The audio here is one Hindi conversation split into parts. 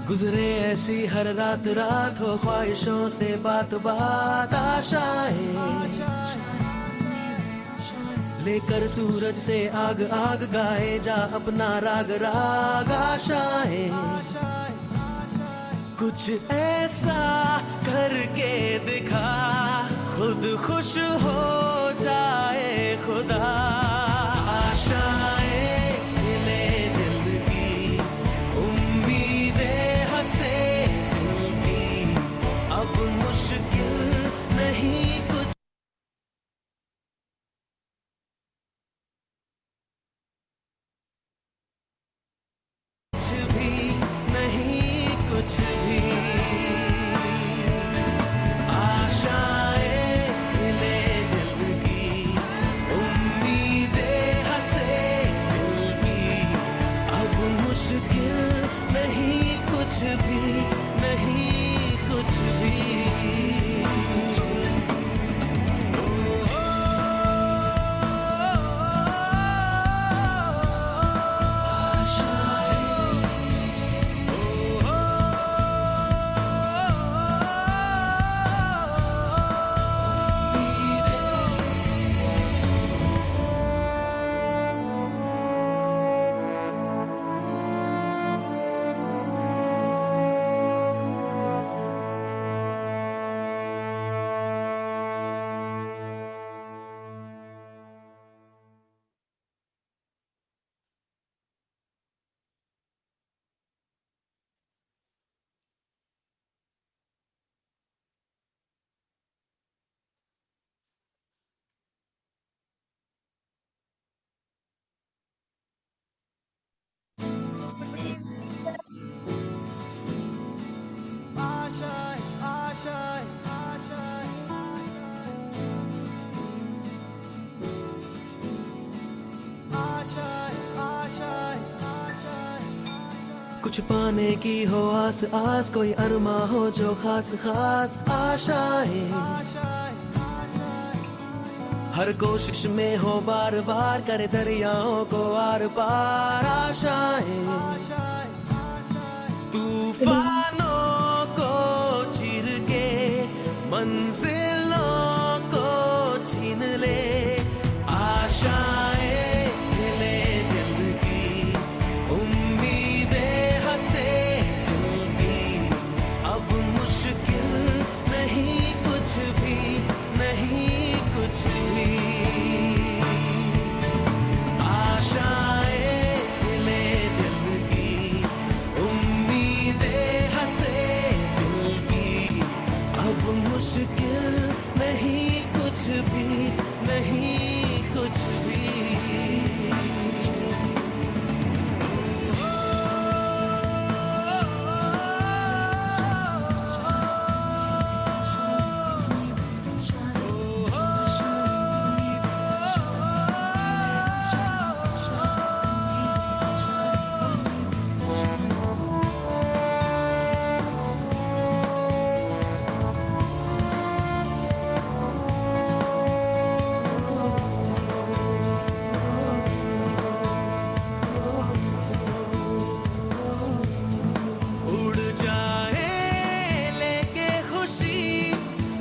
गुजरे ऐसी हर रात रात हो ख्वाहिशों से बात बात आशाएं लेकर सूरज से आग आग गाए जा अपना राग राग आशाएं कुछ ऐसा करके दिखा खुद खुश हो जाए खुदा कुछ पाने की हो आस आस कोई अरमा हो जो खास खास आशाएं हर कोशिश में हो बार बार करे दरियाओं को आर पार आशाएं तूफानों को चीर के मंजिलों को छीन ले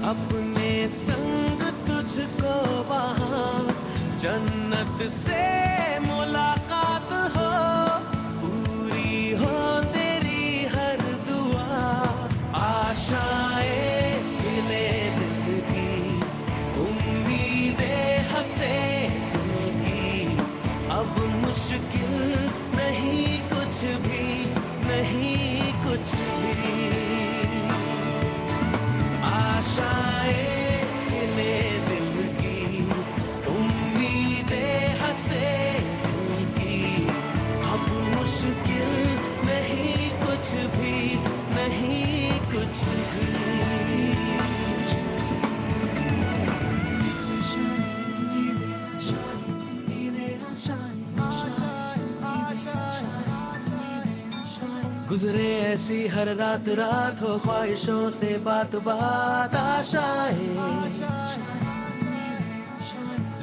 अपने संग तुझको वहाँ जन्नत से मुलाकात हो पूरी हो तेरी हर दुआ आशाएं खिले दिल की उम्मीदें हंसे दिल की अब मुश्किल नहीं कुछ भी नहीं कुछ भी आशाएं खिले दिल की उम्मीदें हंसे दिल की अब मुश्किल नहीं कुछ भी नहीं कुछ भी गुजरे ऐसी हर रात रात हो ख्वाहिशों से बात बात आशाएं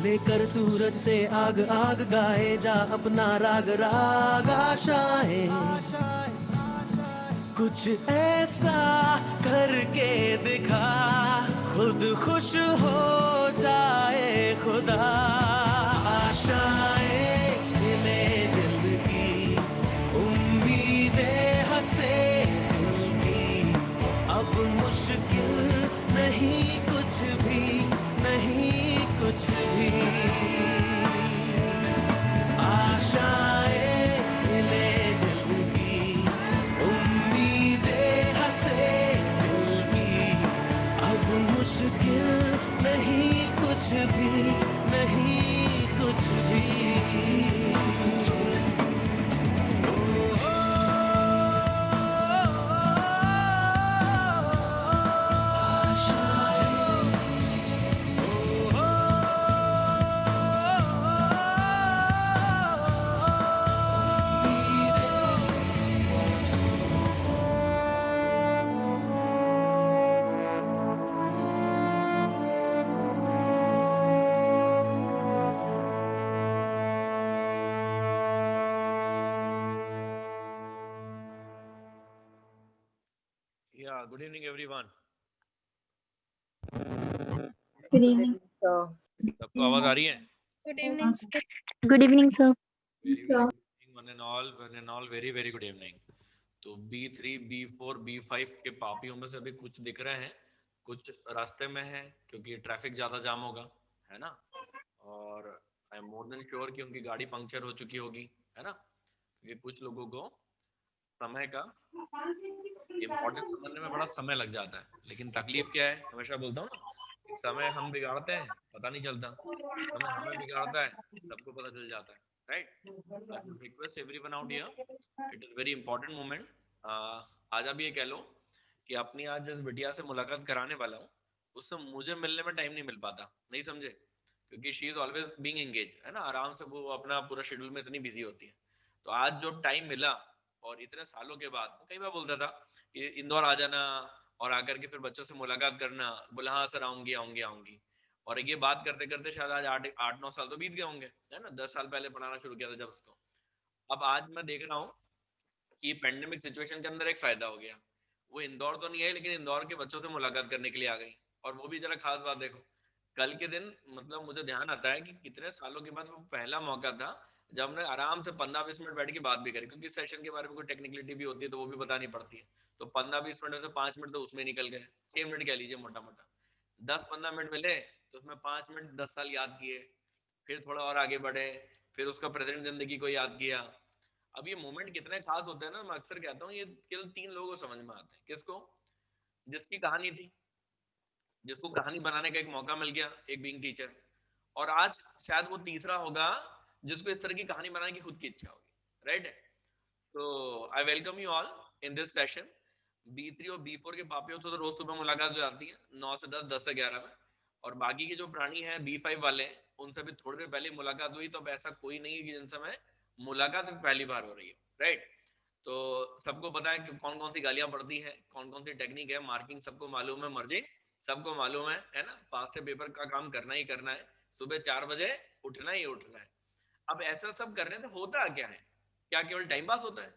लेकर सूरज से आग आग गाए जा अपना राग राग आशाएं कुछ ऐसा करके दिखा, खुद खुश हो जाए खुदा। आशाएं हिले दिल की, उम्मीदें हंसे दिल की, अब मुश्किल नहीं कुछ भी, नहीं कुछ भी। आशाएं हिले दिल की, उम्मीदें हंसे दिल की, अब मुश्किल नहीं कुछ भी, नहीं कुछ भी। Yeah, good evening everyone. Good evening. सबको आवाज आ रही है? Good evening, sir. Good evening, sir. Very very good evening one and all very very good evening. तो B3, B4, B5 के पापियों में से अभी कुछ दिख रहे हैं, कुछ रास्ते में हैं क्योंकि ट्रैफिक ज्यादा जाम होगा, है ना? और आई एम मोर देन श्योर कि उनकी गाड़ी पंक्चर हो चुकी होगी, है ना? क्योंकि कुछ लोगों को समय का इम्पोर्टेंस समझने में बड़ा समय लग जाता है, लेकिन तकलीफ क्या है, हमेशा बोलता हूँ ना, कि समय हम बिगाड़ते हैं पता नहीं चलता, समय हमें बिगाड़ता है सबको पता चल जाता है, right? I would request everyone out here, it is very important moment. आज आप ये कह लो कि अपनी आज जिस बिटिया से मुलाकात कराने वाला हूँ उससे मुझे मिलने में टाइम नहीं मिल पाता, नहीं समझे? क्योंकि she is always being engage, है ना, आराम से वो अपना पूरा शेड्यूल में इतनी बिजी होती है। तो आज जो टाइम मिला और इतने सालों के बाद, कई बार बोलता था कि इंदौर आ जाना और आकर के फिर बच्चों से मुलाकात करना, बोला हाँ सर आऊंगी आऊंगी आऊंगी, और ये बात करते करते शायद आज 8-9 साल तो बीत गए होंगे, है ना? 10 साल पहले पढ़ाना शुरू किया था जब उसको। अब आज मैं देख रहा हूँ कि पेंडेमिक सिचुएशन के अंदर एक फायदा हो गया, वो इंदौर तो नहीं है लेकिन इंदौर के बच्चों से मुलाकात करने के लिए आ गई। और वो भी जरा खास बात देखो, कल के दिन मतलब मुझे ध्यान आता है कि कितने सालों के बाद वो पहला मौका था जब हमने आराम से 15-20 मिनट बैठ के बात भी करी, क्योंकि सेशन के बारे में कोई टेक्निकलिटी भी होती है तो वो भी बतानी पड़ती है। तो 15-20 मिनट में से 5 मिनट तो उसमें निकल गए, 6 मिनट कह लीजिए मोटा मोटा। 10-15 मिनट मिले तो उसमें 5 मिनट 10 साल याद किए, फिर थोड़ा और आगे बढ़े, फिर उसका प्रेजेंट जिंदगी को याद किया। अब ये मोमेंट कितने खास होते हैं ना, मैं अक्सर कहता हूँ ये केवल 3 लोगों को समझ में आते हैं। किसको? जिसकी कहानी थी, जिसको कहानी बनाने का एक मौका मिल गया, एक बीइंग टीचर, और आज शायद वो तीसरा होगा जिसको इस तरह की कहानी बनाने की खुद की इच्छा होगी, राइट? तो I welcome you all in this session. B3 और B4 के पापियों से तो रोज सुबह मुलाकात हो जाती है 9 से 10, 10 से 11 में, और बाकी के जो प्राणी हैं B5 वाले हैं उनसे भी थोड़ी देर पहले मुलाकात हुई। तो अब ऐसा कोई नहीं है कि जिनसे मैं मुलाकात पहली बार हो रही है, राइट? तो सबको पता है कि कौन कौन सी गालियां पड़ती हैं, कौन कौन सी टेक्निक है, मार्किंग सबको मालूम है, मर्जी सबको मालूम है ना? पास से पेपर का काम करना ही करना है, सुबह 4 बजे उठना ही उठना है। अब ऐसा सब करने से होता क्या है? क्या केवल टाइम पास होता है?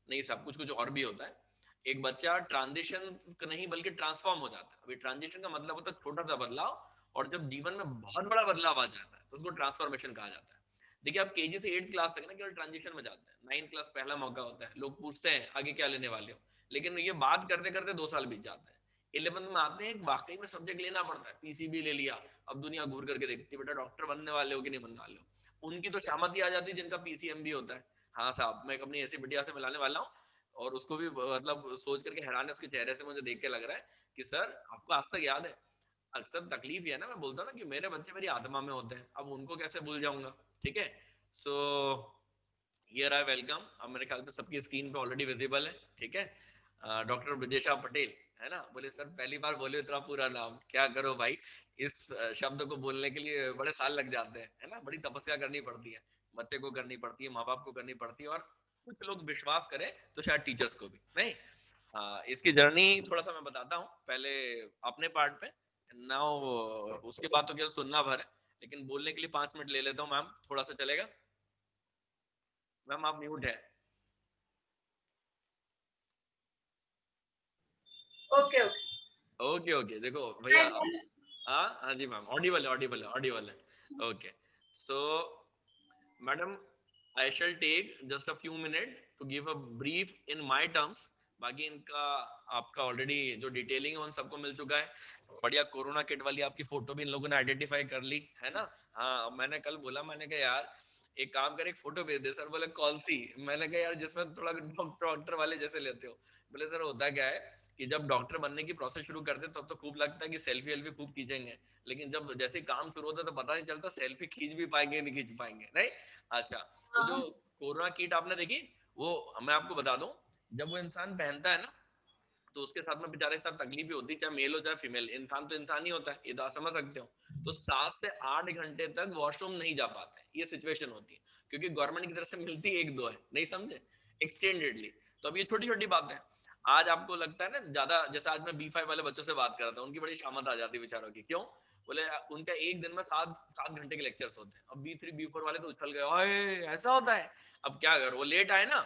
नहीं, सब कुछ कुछ और भी होता है। एक बच्चा ट्रांजिशन नहीं बल्कि ट्रांसफॉर्म हो जाता है। अभी ट्रांजिशन का मतलब होता है छोटा सा बदलाव, और जब जीवन में बहुत बड़ा बदलाव आ जाता है तो उसको ट्रांसफॉर्मेशन कहा जाता है। देखिए आप केजी से 8 क्लास तक ना केवल ट्रांजिशन में जाते हैं, 9 क्लास पहला मौका होता है, लोग पूछते हैं आगे क्या लेने वाले हो, लेकिन ये बात करते करते 2 साल बीत जाते हैं। 11th में आते हैं, वाकई में सब्जेक्ट लेना पड़ता है, पीसीबी ले लिया, अब दुनिया घूर करके देखती है बेटा डॉक्टर बनने वाले हो कि नहीं बनने वाले हो। उनकी तो शामत ही आ जाती है जिनका पीसीएम भी होता है। हाँ साहब, मैं अपनी ऐसी बिटिया से मिलाने वाला हूँ, और उसको भी मतलब सोच करके हैरान है, उसके चेहरे से मुझे देख के लग रहा है कि सर आपको आज तक याद है। अक्सर तकलीफ ये है ना, मैं बोलता हूँ ना कि मेरे बच्चे मेरी आत्मा में होते हैं, अब उनको कैसे भूल जाऊंगा, ठीक है? सो हियर आई वेलकम, अब मेरे ख्याल से सबकी स्क्रीन पे ऑलरेडी विजिबल है, ठीक है? डॉक्टर ब्रजेशा पटेल, है ना? बोले सर पहली बार बोले इतना पूरा नाम, क्या करो भाई, इस शब्द को बोलने के लिए बड़े साल लग जाते हैं, है ना? बड़ी तपस्या करनी पड़ती है, बच्चे को करनी पड़ती है, माँ बाप को करनी पड़ती है, और कुछ लोग विश्वास करें तो शायद टीचर्स को भी नहीं। इसकी जर्नी थोड़ा सा मैं बताता हूँ पहले अपने पार्ट पे, नाउ उसके बाद तो केवल सुनना भर है, लेकिन बोलने के लिए 5 मिनट ले लेता हूँ। मैम थोड़ा सा चलेगा? मैम आप म्यूट है। ओके ओके ओके ओके, देखो भैया, हाँ हाँ जी मैम, ऑडिबल है। Okay, so madam, I shall take just a few minutes to give a brief in my terms. बाकी इनका आपका ऑलरेडी जो डिटेलिंग है उन सबको मिल चुका है। बढ़िया, कोरोना किट वाली आपकी फोटो भी इन लोगों ने आइडेंटिफाई कर ली है ना। हाँ, मैंने कल बोला, मैंने कहा यार एक काम कर, एक फोटो भेज दे। सर बोले कौन सी? मैंने कहा यार जिसमें थोड़ा डॉक्टर वाले जैसे लेते हो। बोले सर होता क्या है कि जब डॉक्टर बनने की प्रोसेस शुरू करते तब तो खूब लगता है कि सेल्फी वेल्फी खूब खींचेंगे, लेकिन जब जैसे काम शुरू होता है तो पता नहीं चलता सेल्फी खींच भी पाएंगे नहीं खींच पाएंगे, नहीं। अच्छा, तो जो कोरोना किट आपने देखी, वो मैं आपको बता दूं, जब वो इंसान पहनता है ना, तो उसके साथ में बेचारे के साथ तकलीफ भी होती है, चाहे मेल हो चाहे फीमेल, इंसान तो इंसान ही होता है, ये तो आप समझ सकते हो। तो 7 से 8 घंटे तक वॉशरूम नहीं जा पाते, ये सिचुएशन होती है, क्योंकि गवर्नमेंट की तरफ से मिलती है 1-2 है, नहीं समझे, एक्सटेंडेडली। तो अब ये छोटी छोटी बातें हैं। आज आपको लगता है ना ज्यादा, जैसे आज मैं B5 वाले बच्चों से बात कर रहा था, उनकी बड़ी शामत आ जाती है बेचारों की, क्यों? बोले उनका एक दिन में 7 घंटे के लेक्चर्स होते हैं। अब B3 B4 वाले तो उछल गए, ओए ऐसा होता है। अब क्या करो, वो लेट आए ना,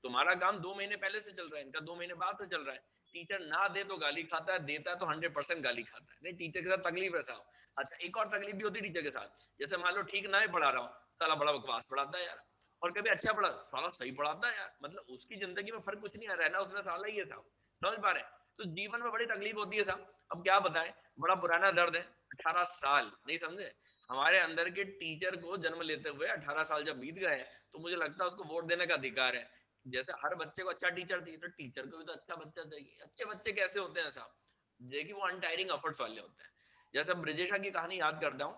तुम्हारा काम 2 महीने पहले से चल रहा है, इनका 2 महीने बाद से चल रहा है। टीचर ना दे तो गाली खाता है, देता है तो 100% गाली खाता है, नहीं टीचर के साथ तकलीफ रहता हो। अच्छा, एक और तकलीफ भी होती है टीचर के साथ, जैसे मान लो ठीक ना ही पढ़ा रहा हूँ, साला बड़ा बकवास पढ़ाता है यार, और कभी अच्छा पढ़ा, साला सही पढ़ाता है यार, मतलब उसकी जिंदगी में फर्क कुछ नहीं आ रहा है ना, उसने साला ही है साहब, समझ पा रहे हैं? तो जीवन में बड़ी तकलीफ होती है साहब। अब क्या बताएं, बड़ा पुराना दर्द है, 18 साल, नहीं समझे, हमारे अंदर के टीचर को जन्म लेते हुए 18 साल जब बीत गए, तो मुझे लगता है उसको वोट देने का अधिकार है। जैसे हर बच्चे को अच्छा टीचर चाहिए, तो टीचर को भी तो अच्छा बच्चा चाहिए। अच्छे बच्चे कैसे होते हैं साहब? देखिए, वो अनटायरिंग एफर्ट्स वाले होते हैं। जैसे ब्रिजेशा की कहानी याद करता हूँ,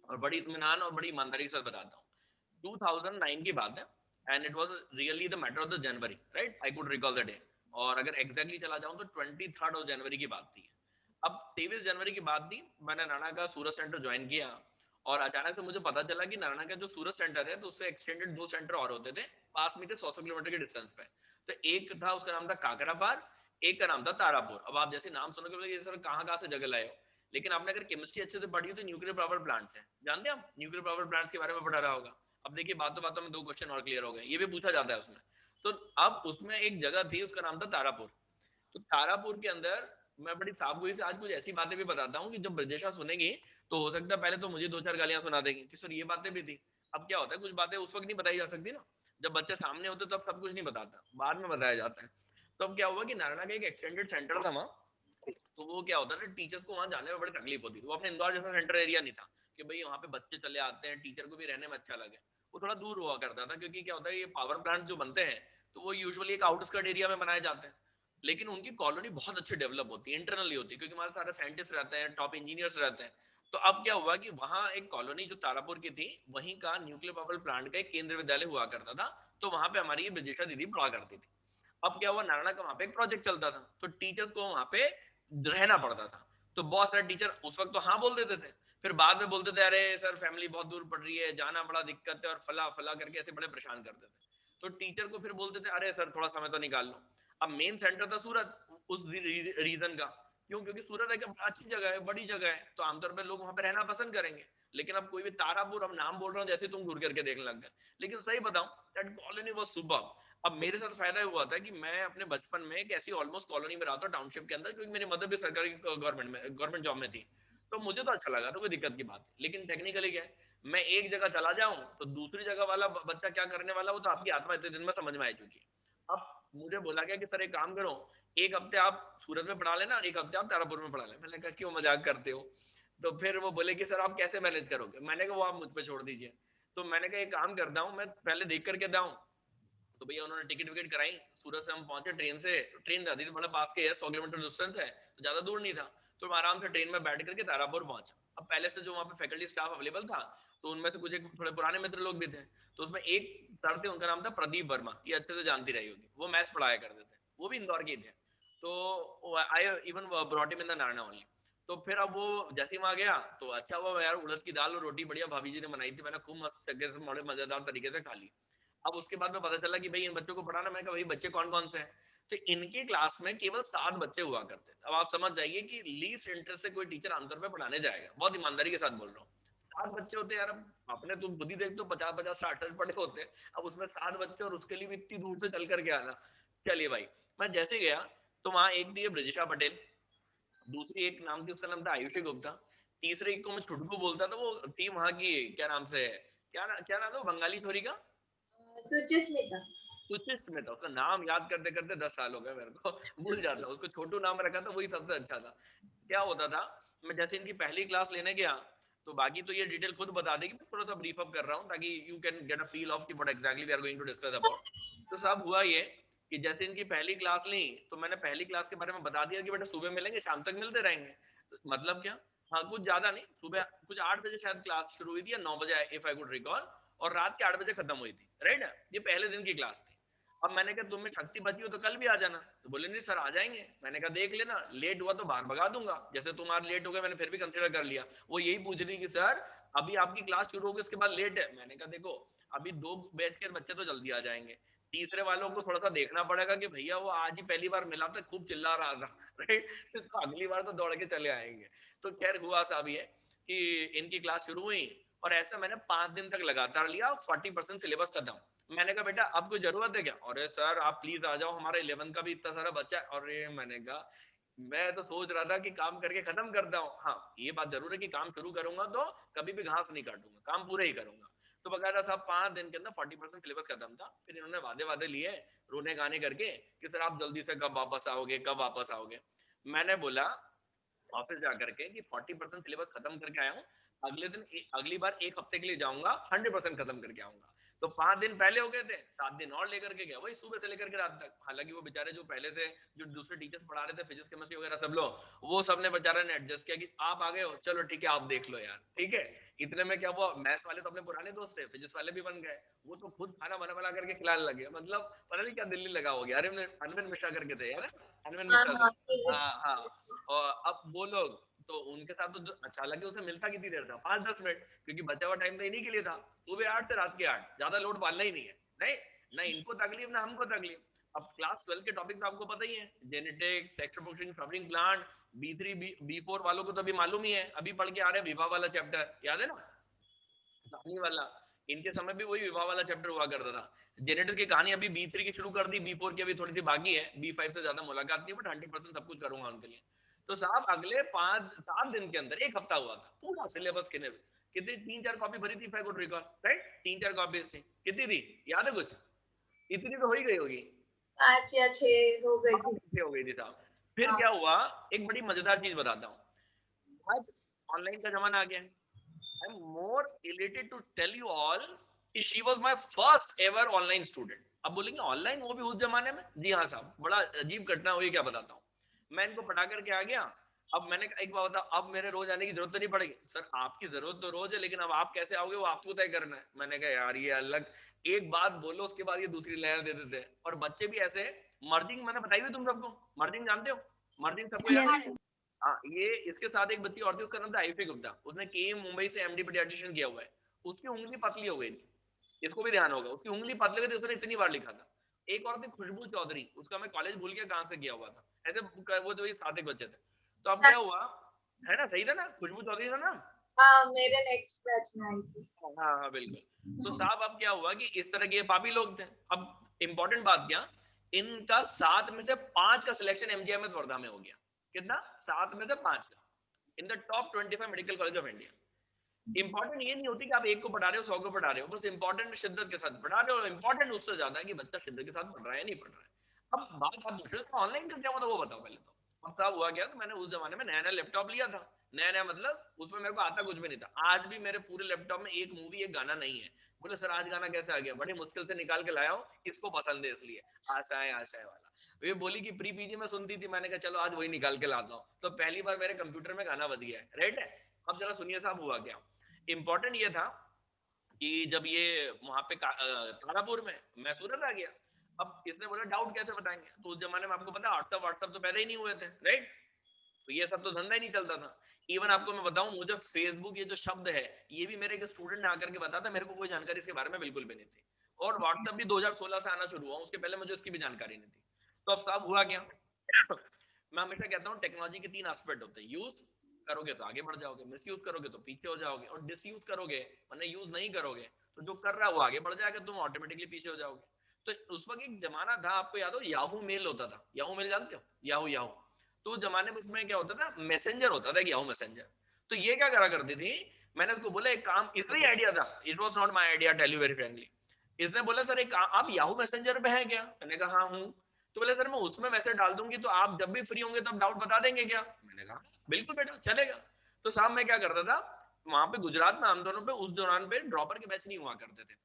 और बड़ी इत्मीनान और बड़ी ईमानदारी के साथ बताता हूँ। 2009 की बात है, and it was really the matter of the January, right, I could recall the day. और अगर एग्जैक्टली चला जाऊं तो 23 जनवरी की बात थी। अब 23 जनवरी की बात थी, मैंने नाना का सूरत सेंटर ज्वाइन किया, और अचानक से मुझे पता चला कि नाना का जो सूरत सेंटर है, तो उससे एक्सटेंडेड 2 सेंटर और होते थे, पास में थे, 100 किलोमीटर के डिस्टेंस पे। तो एक था, उसका नाम था काकरापार, एक का नाम था तारापुर। अब आप जैसे नाम सुनोगे, ये सर कहाँ कहाँ से जगह लाए हो, लेकिन आपने अगर केमिस्ट्री अच्छे से पढ़ी हो तो न्यूक्लियर पावर प्लांट्स है, जानते हैं आप, न्यूक्लियर पावर प्लांट्स के बारे में पढ़ा रहा होगा। अब देखिए, बातों बातों में 2 क्वेश्चन और क्लियर हो गए, ये भी पूछा जाता है उसमें। तो अब उसमें एक जगह थी, उसका नाम था तारापुर। तो तारापुर के अंदर मैं बड़ी साफगोई से आज कुछ ऐसी बातें भी बताता हूँ कि जब ब्रजेशा सुनेगी तो हो सकता है पहले तो मुझे 2-4 गालियां सुना देगी कि सर ये बातें भी थी। अब क्या होता है, कुछ बातें उस वक्त नहीं बताई जा सकती ना, जब बच्चे सामने होते तब सब कुछ नहीं बताता, बाद में बताया जाता है। तो अब क्या हुआ कि नारायणा का एक एक्सटेंडेड सेंटर था वहाँ, तो वो क्या होता था, टीचर्स को वहां जाने में बड़ी तकलीफ होती थी। वो अपने इंदौर जैसा सेंटर एरिया नहीं था कि भाई वहां पे बच्चे चले आते हैं, टीचर को भी रहने में अच्छा लगे। वो थोड़ा दूर हुआ करता था, क्योंकि क्या होता है, ये पावर प्लांट जो बनते हैं तो वो यूजुअली एक आउटस्कर्ट एरिया में बनाए जाते हैं, लेकिन उनकी कॉलोनी बहुत अच्छी डेवलप होती है, इंटरनली होती है, क्योंकि हमारे सारे साइंटिस्ट रहते हैं, टॉप इंजीनियर्स रहते हैं। तो अब क्या हुआ कि वहां एक कॉलोनी जो तारापुर की थी, वहीं का न्यूक्लियर पावर प्लांट का एक केंद्रीय विद्यालय हुआ करता था। तो वहां पे हमारी ये ब्रजेशा दीदी पढ़ा करती थी। अब क्या हुआ, नारायणा का वहां पे एक प्रोजेक्ट चलता था, तो टीचर्स को वहां पे रहना पड़ता था। तो बहुत सारे टीचर उस वक्त तो हाँ बोल देते थे, फिर बाद में बोलते थे अरे सर फैमिली बहुत दूर पड़ रही है, जाना बड़ा दिक्कत है, और फला फला करके ऐसे बड़े परेशान करते थे। तो टीचर को फिर बोलते थे अरे सर थोड़ा समय तो निकाल लो। अब मेन सेंटर था सूरत, उस रीजन का, क्यों? क्योंकि सूरत एक अच्छी जगह है, बड़ी जगह है, तो आमतौर पर लोग वहां पे रहना पसंद करेंगे। लेकिन अब कोई भी तारापुर, अब नाम बोल रहा हूँ जैसे तुम घूर करके देखने लग गए, लेकिन सही बताऊं, दैट कॉलोनी वाज सुपर्ब। अब मेरे साथ फायदा हुआ था कि मैं अपने बचपन में एक ऐसी ऑलमोस्ट कॉलोनी में रहा था टाउनशिप के अंदर, क्योंकि मेरी मदर भी सरकारी गवर्नमेंट जॉब में थी। तो मुझे तो अच्छा लगा, तो कोई दिक्कत की बात नहीं। लेकिन टेक्निकली क्या है, मैं एक जगह चला जाऊं तो दूसरी जगह वाला बच्चा क्या करने वाला, वो तो आपकी आत्मा इतने दिन में समझ में आ चुकी है। अब मुझे बोला गया कि सर एक काम करो, एक हफ्ते आप सूरत में पढ़ा लेना और एक हफ्ते आप तारापुर में पढ़ा लेना। मैंने कहा क्यों मजाक करते हो? तो फिर वो बोले कि सर आप कैसे मैनेज करोगे? मैंने कहा वो आप मुझ पर छोड़ दीजिए। तो मैंने कहा एक काम करता हूँ, मैं पहले देख करके दाऊं। तो भैया उन्होंने टिकट विकेट कराई, सूरत से हम पहुंचे ट्रेन से। ट्रेन जाती थी, बड़ा पास के है, 100 किलोमीटर डिस्टेंस है, तो ज्यादा दूर नहीं था। तो मैं आराम से ट्रेन में बैठ करके तारापुर पहुंचा। अब पहले से जो वहाँ पे फैकल्टी स्टाफ अवेलेबल था, तो उनमें से कुछ एक थोड़े पुराने मित्र लोग भी थे। तो उसमें एक सर थे, उनका नाम था प्रदीप वर्मा, ये अच्छे से जानती रही होगी, वो मैथ्स पढ़ाया करते थे, वो भी इंदौर के ही थे। तो I even brought him in the Narayana only. तो फिर अब वो जैसे ही वहां गया, तो अच्छा हुआ यार, उड़द की दाल और रोटी बढ़िया भाभी जी ने बनाई थी, मैंने खूब मस्त जगह से बड़े मजेदार तरीके से खा ली। अब उसके बाद में पता चला कि भाई इन बच्चों को पढ़ाना, मैं कहा भाई बच्चे कौन कौन से हैं? तो इनके क्लास में केवल 7 बच्चे हुआ करते थे। अब आप समझ जाइए कि लीस्ट इंटरेस्ट से कोई टीचर आमतौर पर पढ़ाने जाएगा, बहुत ईमानदारी के साथ बोल रहा हूँ। 7 बच्चे होते यार, अब आपने तुम खुद ही देख तो 50-50 60 पढ़े होते हैं। अब उसमें 7 बच्चे, और उसके लिए भी इतनी दूर से चल करके आना। चलिए भाई, मैं जैसे गया तो वहां एक थी ब्रिजिटा पटेल, दूसरी एक नाम थी, उसका नाम था आयुषी गुप्ता, तीसरे एक को मैं छुटकू बोलता था, वो थी वहां की, क्या नाम से, क्या नाम था बंगाली छोरी का, सुचिस्मिता। सुचिस्मिता, उसका नाम याद करते करते 10 साल हो गए मेरे को, भूल जाता, उसको छोटू नाम रखा था, वही सबसे अच्छा था। क्या होता था, मैं जैसे इनकी पहली क्लास लेने गया, तो बाकी तो ये डिटेल खुद बता देगी, मैं थोड़ा सा ब्रीफ अप कर रहा हूँ ताकि you can get a feel of what exactly we are going to discuss about. तो सब हुआ ये कि जैसे इनकी पहली क्लास ली, तो मैंने पहली क्लास के बारे में बता दिया कि बेटा सुबह मिलेंगे, शाम तक मिलते रहेंगे। तो मतलब क्या, हाँ कुछ ज्यादा नहीं, सुबह कुछ 8 बजे शायद क्लास शुरू हुई थी या 9 बजे इफ आई कुड रिकॉल, और रात के 8 बजे खत्म हुई थी, राइट। ये पहले दिन की क्लास थी। अब मैंने कहा तुम्हें शक्ति बची हो तो कल भी आ जाना, तो बोले नहीं सर आ जाएंगे। मैंने कहा देख लेना, लेट हुआ तो बाहर भगा दूंगा, जैसे तुम आज लेट हो गए मैंने फिर भी कंसीडर कर लिया। वो यही पूछ रही कि सर अभी आपकी क्लास शुरू होगी उसके बाद लेट है। मैंने कहा देखो अभी 2 बैच के बच्चे तो जल्दी आ जाएंगे, तीसरे वालों को थोड़ा सा देखना पड़ेगा कि भैया वो आज ही पहली बार मिला था, खूब चिल्ला रहा था, राइट, तो अगली बार तो दौड़ के चले आएंगे। तो खैर हुआ सा भी है कि इनकी क्लास शुरू हुई, और ऐसा मैंने 5 दिन तक लगातार लिया, 40% सिलेबस खत्म। मैंने कहा बेटा अब कोई जरूरत है क्या, अरे सर आप प्लीज आ जाओ, हमारा 11 का भी इतना सारा बच्चा है। और मैंने कहा मैं तो सोच रहा था कि काम करके खत्म करता हूँ, हाँ ये बात जरूर है कि काम शुरू करूंगा तो कभी भी घास नहीं काटूंगा, काम पूरा ही करूंगा। तो बकायदा साहब 5 दिन के अंदर 40% सिलेबस खत्म था। फिर इन्होंने वादे वादे लिए रोने गाने करके कि सर आप जल्दी से कब वापस आओगे, कब वापस आओगे। मैंने बोला ऑफिस जाकर के कि 40% सिलेबस खत्म करके आया हूँ, अगले दिन अगली बार एक हफ्ते के लिए जाऊंगा, 100% खत्म करके आऊंगा। तो 5 दिन पहले हो गए थे, 7 दिन और लेकर के गया, वही सुबह से लेकर के रात तक। हालांकि वो बेचारे जो पहले से जो दूसरे टीचर्स पढ़ा रहे थे फिजिक्स केमिस्ट्री वगैरह सब लोग, वो सबने बेचारे ने एडजस्ट किया कि आप आ गए हो चलो ठीक है आप देख लो यार, ठीक है। इतने में क्या हुआ, मैथ्स वाले तो अपने पुराने दोस्त थे, फिजिक्स वाले भी बन गए, वो तो खुद खाना बना बना करके खिलाने लगे। मतलब पता नहीं क्या दिल्ली लगा हो गया। अरे अनविन मिश्रा करके थे यार, अनविन हाँ मिश्रा हाँ सर, physics। हाँ हाँ। और अब वो लोग तो उनके साथ तो अच्छा लगे, उसे मिलता कितनी देर था, 5-10 मिनट, क्योंकि बचा हुआ टाइम तो इन्हीं के लिए था, सुबह 8 से रात के 8, ज्यादा लोड पालना ही नहीं है। नहीं ना इनको तकलीफ ना हमको तकलीफ। अब क्लास 12 के टॉपिक तो आपको पता ही है, genetics, sexual production, flowering plant, B3 B4 वालों को तो अभी मालूम ही है, अभी पढ़ के आ रहे हैं विवाह वाला चैप्टर, याद है ना, कहानी वाला। इनके समय भी वही विवाह वाला चैप्टर हुआ करता था। जेनेटिक्स की कहानी अभी B3 की शुरू कर दी, B4 की अभी थोड़ी सी बाकी है, B5 से ज्यादा मुलाकात नहीं, बट 100% सब कुछ करूंगा उनके लिए। तो साहब अगले 5-7 दिन के अंदर, एक हफ्ता हुआ था, पूरा सिलेबस कितनी 3-4 कॉपी भरी थी, फाइव रिकॉल, राइट, 3-4 कॉपीज थी, कितनी थी याद है कुछ, इतनी तो हो ही गई होगी, 5 या 6 हो गई थी। हो गई थी साहब। फिर हाँ। क्या हुआ, एक बड़ी मजेदार चीज बताता हूँ। आज ऑनलाइन का जमाना आ गया है। I'm more elated to tell you all कि she was my first ever online student। अब बोलेंगे ऑनलाइन वो भी उस जमाने में, जी हाँ साहब, बड़ा अजीब घटना हुई, क्या बताता हूँ। मैं इनको पढ़ा करके आ गया। अब मैंने एक बात बता, अब मेरे रोज आने की जरूरत तो नहीं पड़ेगी। सर आपकी जरूरत तो रोज है, लेकिन अब आप कैसे आओगे वो आपको तय करना है। मैंने कहा यार ये अलग, एक बात बोलो उसके बाद ये दूसरी लहर दे देते हैं। और बच्चे भी ऐसे, मर्जिंग मैंने बताई हुई तुम सबको, मर्जिंग जानते हो, मर्जिंग सबको याद Yes, है। हाँ ये इसके साथ एक बच्ची और थी, उसका नाम था आयुषी गुप्ता, उसने केएम मुंबई से एमडी पीडियाट्रिशियन किया हुआ है। उसकी उंगली पतली हो गई थी, इसको भी ध्यान होगा, उसकी उंगली पतली हो गई थी, उसने इतनी बार लिखा था। एक और थी खुशबू चौधरी, उसका मैं कॉलेज भूल गया कहाँ से किया हुआ था, ऐसे वो तो 7 एक बच्चे थे। तो अब क्या हुआ, है ना, सही था ना, खुशबू चौधरी था ना। हाँ मेरे नेक्स्ट बैच में आई थी। हाँ हाँ बिल्कुल। तो साहब अब क्या हुआ कि इस तरह के पापी लोग थे। अब इंपॉर्टेंट बात क्या, इनका 7 में से 5 का सिलेक्शन एमजीएमएस वर्धा में हो गया। कितना, 7 में से 5 का, in the top 25 medical college of India. Important ये नहीं होती कि आप एक को पढ़ा रहे हो 100 को पढ़ा रहे हो, बस इंपॉर्टेंट शिद्दत के साथ पढ़ा रहे हो। इंपॉर्टेंट उससे ज्यादा है कि बच्चा शिद्दत के साथ पढ़ रहा है नहीं पढ़ रहा है। अब बात आप पूछ रहे हो ऑनलाइन का क्या मतलब, वो बताओ पहले तो। अब साहब हुआ क्या, तो मैंने उस जमाने में नया नया लैपटॉप लिया था, नया नया मतलब उसमें मेरे को आता कुछ भी नहीं था। आज भी मेरे पूरे लैपटॉप में एक मूवी एक गाना नहीं है। बोले सर आज गाना कैसे आ गया, बड़ी मुश्किल से निकाल के लाया हूँ, इसको पसंद है इसलिए, आशाएं आशाएं वाला। ये बोली कि प्री पीजी में सुनती थी, मैंने कहा चलो आज वही निकाल के लाता हूँ। तो पहली बार मेरे कंप्यूटर में गाना बज गया है, राइट है। अब जरा सुनिए साहब हुआ क्या। इंपॉर्टेंट ये था कि जब ये वहां पे तारापुर में, मैं सूरत आ गया। अब इसने बोला डाउट कैसे बताएंगे, तो उस जमाने में आपको पता है व्हाट्सएप व्हाट्सएप तो पैदा ही नहीं हुए थे, राइट। तो ये सब तो धंधा ही नहीं चलता था। इवन आपको मैं बताऊं, मुझे फेसबुक ये जो शब्द है, ये भी मेरे एक स्टूडेंट ने आकर के बताया था, मेरे को कोई जानकारी इसके बारे में बिल्कुल भी नहीं थी। और व्हाट्सएप भी 2016 से आना शुरू हुआ, उसके पहले मुझे उसकी भी जानकारी नहीं थी। तो अब साहब हुआ क्या मैं हमेशा कहता हूँ टेक्नोलॉजी के 3 एस्पेक्ट होते हैं, यूज करोगे तो आगे बढ़ जाओगे, मिस यूज करोगे तो पीछे हो जाओगे, और डिस यूज करोगे, मतलब यूज नहीं करोगे, तो जो कर रहा है वो आगे बढ़ जाएगा, तुम ऑटोमेटिकली पीछे हो जाओगे। तो उस वक्त एक जमाना था, आपको याद हो, याहू मेल होता था, याहू मेल जानते हो, याहू याहू। तो उस जमाने में उसमें क्या होता था, मैसेंजर होता था, याहू मैसेंजर। तो ये क्या करा करती थी, मैंने उसको बोला एक काम, इसका ही आइडिया था, it was not my idea, tell you very frankly. इसने बोला सर एक आप याहू मैसेंजर पे हैं क्या? मैंने कहा हाँ हूँ। तो बोले सर मैं उसमें मैसेज डाल दूंगी तो आप जब भी फ्री होंगे तब डाउट बता देंगे क्या? मैंने कहा बिल्कुल बेटा चलेगा। तो साहब मैं क्या करता था, वहां पे गुजरात में आमतौर पे उस दौरान पे ड्रॉपर के बैच नहीं हुआ करते थे,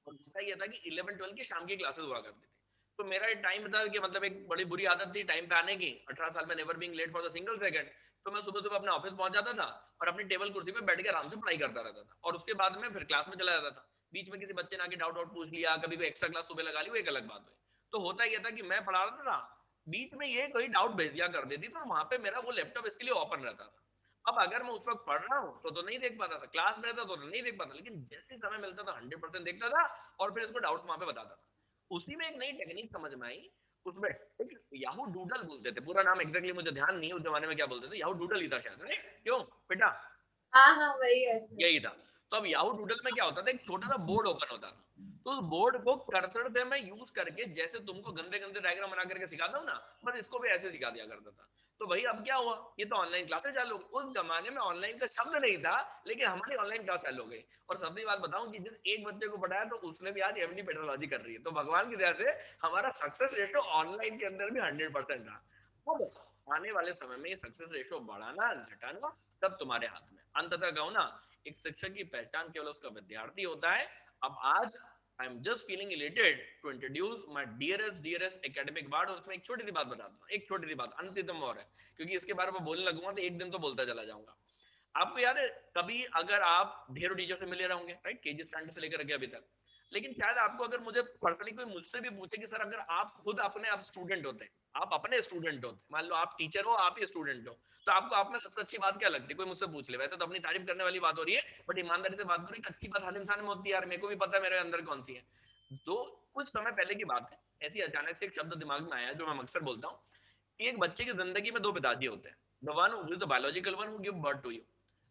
और दूसरा ये था कि 11-12 की शाम की क्लासेस हुआ करती थी। तो मेरा एक टाइम था कि मतलब एक बड़ी बुरी आदत थी टाइम पे आने की, 18 साल में never being late for the single second. तो मैं सुबह सुबह अपने ऑफिस पहुंच जाता था और अपनी टेबल कुर्सी पे बैठ के आराम से पढ़ाई करता रहता था, और उसके बाद में फिर क्लास में चला जाता था। बीच में किसी बच्चे ने आके डाउट डाउट पूछ लिया, कभी कोई एक्स्ट्रा क्लास सुबह लगा ली, वो एक अलग बात हुई। तो होता यह था कि मैं पढ़ा रहा था, बीच में ये कोई डाउट भेज दिया कर देती, तो वहां पे मेरा वो लैपटॉप इसके लिए ओपन रहता था। अब अगर मैं उस वक्त पढ़ रहा हूँ तो नहीं देख पाता था, क्लास में रहता तो नहीं देख पाता, लेकिन जैसे समय मिलता था 100% देखता था और फिर इसको डाउट वहां पे बताता था। उसी में एक नई टेक्निक समझ में आई, उसमें एक याहू डूडल बोलते थे, पूरा नाम एग्जैक्टली मुझे ध्यान नहीं है उस जमाने में क्या बोलते थे, याहू डूडल ही था शायद, राइट? क्यों बेटा? हाँ हाँ वही है सर। यही था। तो अब याहू डूडल में क्या होता था, एक छोटा सा बोर्ड ओपन होता था, तो उस बोर्ड को कर्सर से मैं यूज करके, जैसे तुमको गंदे गंदे डायग्राम बना करके सिखाता हूँ ना, बस इसको भी ऐसे सिखा दिया करता था। तो भाई अब क्या हुआ, ये तो ऑनलाइन क्लासेस चालू हो गई। उस जमाने में ऑनलाइन का शब्द नहीं था, लेकिन हमारी ऑनलाइन क्लास चालू हो गई। और सबसे बात बताऊं कि जिस एक बच्चे को पढ़ाया तो उसने भी आज एमडी पेट्रोलॉजी कर रही है। तो भगवान की दया से हमारा सक्सेस रेशो ऑनलाइन के अंदर भी 100% रहा। अब आने वाले समय में ये सक्सेस रेशो बढ़ाना घटाना सब तुम्हारे हाथ में। अंततः कहूं ना, एक शिक्षक की पहचान केवल उसका विद्यार्थी होता है। अब आज I am just feeling elated to introduce my dearest academic bard. और उसमें एक छोटी सी बात बताता हूँ, एक छोटी सी बात, अंतिम और है, क्योंकि इसके बारे में बोलने लगूंगा तो एक दिन तो बोलता चला जाऊंगा। आपको याद है, कभी अगर आप ढेरों टीचर से मिले होंगे, राइट, केजी स्टैंडर्ड से लेकर के अभी तक, लेकिन शायद आपको अगर मुझे पर्सनली कोई मुझसे भी पूछे कि सर अगर आप खुद अपने आप स्टूडेंट होते, आप अपने स्टूडेंट होते, मान लो आप टीचर हो, आप ही स्टूडेंट हो, तो आपको आप में सबसे अच्छी बात क्या लगती है? कोई मुझसे पूछ ले, वैसे तो अपनी तारीफ करने वाली बात हो रही है, बट ईमानदारी से बात करो, एक अच्छी बात हर इंसान में होती है यार, मेरे को भी पता है मेरे अंदर कौन सी है। तो कुछ समय पहले की बात है, ऐसी अचानक से एक शब्द दिमाग में आया जो मैं अक्सर बोलता हूँ कि एक बच्चे की जिंदगी में दो पिताजी होते हैं, the one who is the biological one who give birth to you,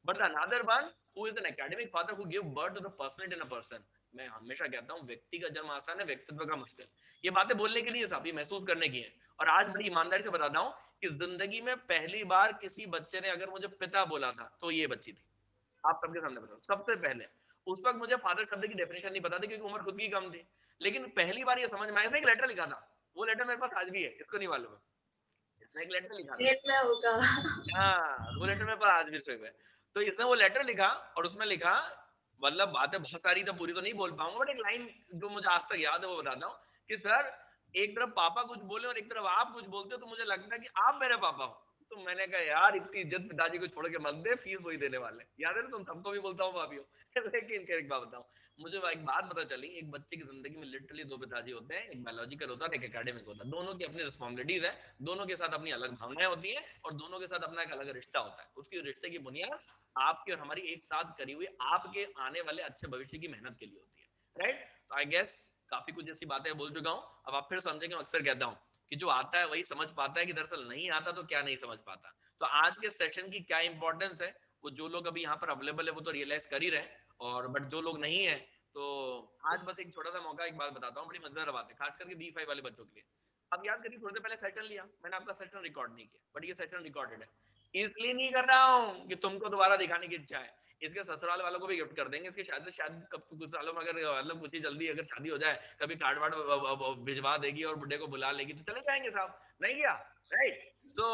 but another one who is an academic father who give birth to the personality in a person. मैं हमेशा कहता हूँ व्यक्ति का जन्म आसान है, व्यक्तित्व का मुश्किल। ये बातें बोलने के लिए साथ ही महसूस करने की है। और आज बड़ी ईमानदारी से बताता हूँ कि जिंदगी में पहली बार किसी बच्चे ने अगर मुझे पिता बोला था तो ये बच्ची थी। आप सबके सामने बताओ, सबसे पहले। उस वक्त मुझे फादर शब्द की डेफिनेशन नहीं पता थी क्योंकि उम्र खुद की कम थी, लेकिन पहली बार ये समझ में आया था, एक लेटर लिखा था, वो लेटर मेरे पास आज भी है, इसको नहीं मालूम है, इसने एक लेटर लिखा था। नेट में होगा। हाँ, वो लेटर मेरे पास आज भी सेव है। तो इसने वो लेटर लिखा और उसमें लिखा, मतलब बातें बहुत सारी तो पूरी तो नहीं बोल पाऊंगा, बट एक लाइन जो मुझे आज तक याद है वो बताता हूँ कि सर एक तरफ पापा कुछ बोले और एक तरफ आप कुछ बोलते हो तो मुझे लगता है कि आप मेरे पापा हो। तो मैंने कहा यार इतनी इज्जत पिताजी को छोड़ के मत दे, फीस वही देने वाले, याद है ना, तुम सबको भी बोलता हूँ भाभी हो। लेकिन एक बात बताऊं, मुझे एक बात पता चली, एक बच्चे की जिंदगी में लिटरली दो पिताजी होते हैं, एक बायोलॉजिकल होता है, एक एकेडमिक होता है। दोनों की अपनी रिस्पॉन्सिबिलिटीज है, दोनों के साथ अपनी अलग भावनाएं होती है और दोनों के साथ अपना एक अलग रिश्ता होता है। उसकी रिश्ते की बुनियाद आपकी और हमारी एक साथ करी हुई आपके आने वाले अच्छे भविष्य की मेहनत के लिए होती है, राइट? तो आई गेस काफी कुछ ऐसी बातें बोल चुका हूँ, अब आप फिर समझेंगे। अक्सर कहता हूँ कि जो आता है वही समझ पाता है कि दरअसल नहीं आता तो क्या नहीं समझ पाता। तो आज के सेशन की क्या इंपॉर्टेंस है वो जो लोग अभी यहाँ पर अवेलेबल है वो तो रियलाइज कर ही रहे हैं, और बट जो लोग नहीं है तो आज बस एक छोटा सा मौका, एक बात बताता हूँ, बड़ी मजेदार बात है खास करके B5 वाले बच्चों के लिए। अब याद करिए, थोड़ी देर पहले सेशन लिया मैंने, आपका सेशन रिकॉर्ड नहीं किया, बट ये सेशन रिकॉर्डेड है। इसलिए नहीं कर रहा हूँ कि तुमको दोबारा दिखाने की इच्छा है, इसके ससुराल वालों को भी गिफ्ट कर देंगे, इसके शायद कब कुछ सालों में अगर मतलब कुछ ही जल्दी अगर शादी हो जाए, कभी कार्ड वार्ड भिजवा देगी और बुढ़े को बुला लेगी तो चले जाएंगे साहब, नहीं क्या, right? So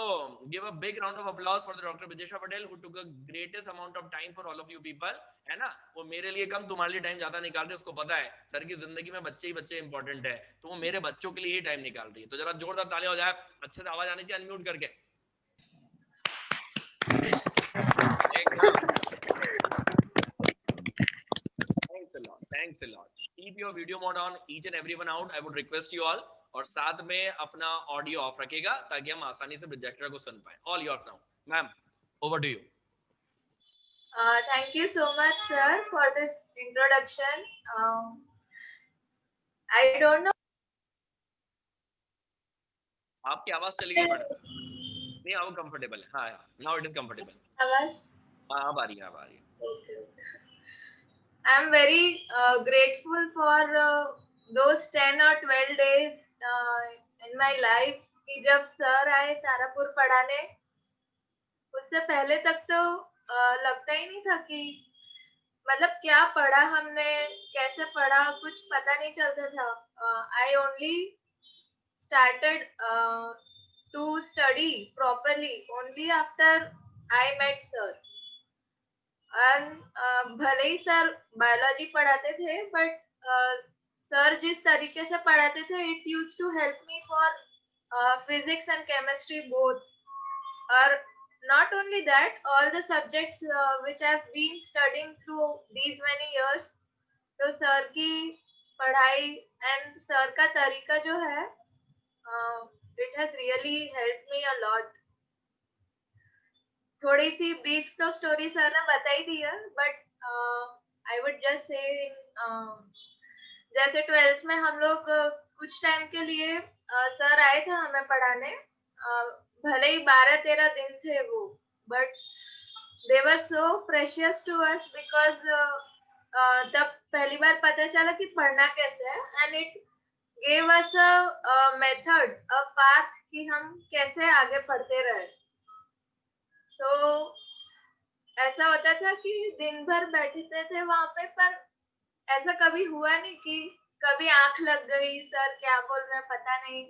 give a big round of applause for the Dr. Bijesha Patel who took a greatest amount of time for all of you people, है ना? वो मेरे लिए कम, तुम्हारे लिए टाइम ज्यादा निकाल रही है, उसको पता है सर की जिंदगी में बच्चे ही बच्चे इंपॉर्टेंट है, तो वो मेरे बच्चों के लिए ही टाइम निकाल रही है। तो जरा जोरदार तालियां हो जाए, अच्छे से आवाज आनी चाहिए अनम्यूट करके। Thanks a lot. Keep your video mode on, each and everyone out. I would request you all, और साथ में अपना ऑडियो ऑफ रखिएगा ताकि हम आसानी से प्रोजेक्टर को सुन पाए। All yours now, ma'am, over to you. Thank you so much, sir, for this introduction. I don't know. आपकी आवाज चली गई मैडम, नहीं अब कंफर्टेबल है, हाँ now it is comfortable. आवाज हाँ अब आ रही है, Okay. I am very grateful for those 10 or 12 days in my life कि जब सर आए तारापुर पढ़ाने, उससे पहले तक तो लगता ही नहीं था कि मतलब क्या पढ़ा हमने, कैसे पढ़ा, कुछ पता नहीं चलता था. I only started to study properly only after I met sir. और भले ही सर बायोलॉजी पढ़ाते थे, बट सर जिस तरीके से पढ़ाते थे, it used to help me for physics and chemistry both. और not only that, all the subjects which I've been studying through these many years, तो सर की पढ़ाई एंड सर का तरीका जो है, it has really helped me a lot. थोड़ी सी ब्रीफ तो स्टोरी सर ने बता ही दी है, but I would just say जैसे 12th में हम लोग कुछ टाइम के लिए सर आए थे हमें पढ़ाने. भले ही 12-13 दिन थे वो, but they were so precious to us because तब पहली बार पता चला कि पढ़ना कैसे है, and it gave us a method, a path कि हम कैसे आगे पढ़ते रहे. तो ऐसा होता था कि दिन भर बैठते थे वहां पे, पर ऐसा कभी हुआ नहीं कि कभी आंख लग गई, सर क्या बोल रहे हैं पता नहीं.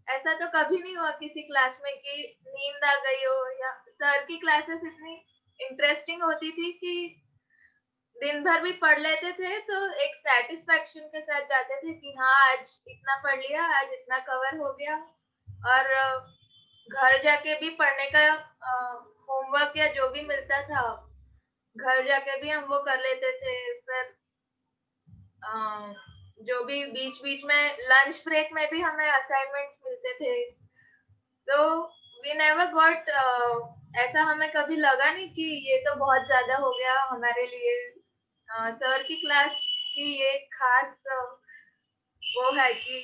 ऐसा तो कभी नहीं हुआ किसी क्लास में कि नींद आ गई हो. या सर की क्लासेस इतनी इंटरेस्टिंग होती थी कि दिन भर भी पढ़ लेते थे, तो एक सेटिस्फेक्शन के साथ जाते थे कि हाँ आज इतना पढ़ लिया, आज इतना कवर हो गया. और घर जाके भी पढ़ने का होमवर्क या जो भी मिलता था, घर जाके भी हम वो कर लेते थे. फिर जो भी बीच बीच में लंच ब्रेक में भी हमें असाइनमेंट्स मिलते थे. तो वी नेवर गॉट, ऐसा हमें कभी लगा नहीं कि ये तो बहुत ज्यादा हो गया हमारे लिए. सर की क्लास की ये खास वो है कि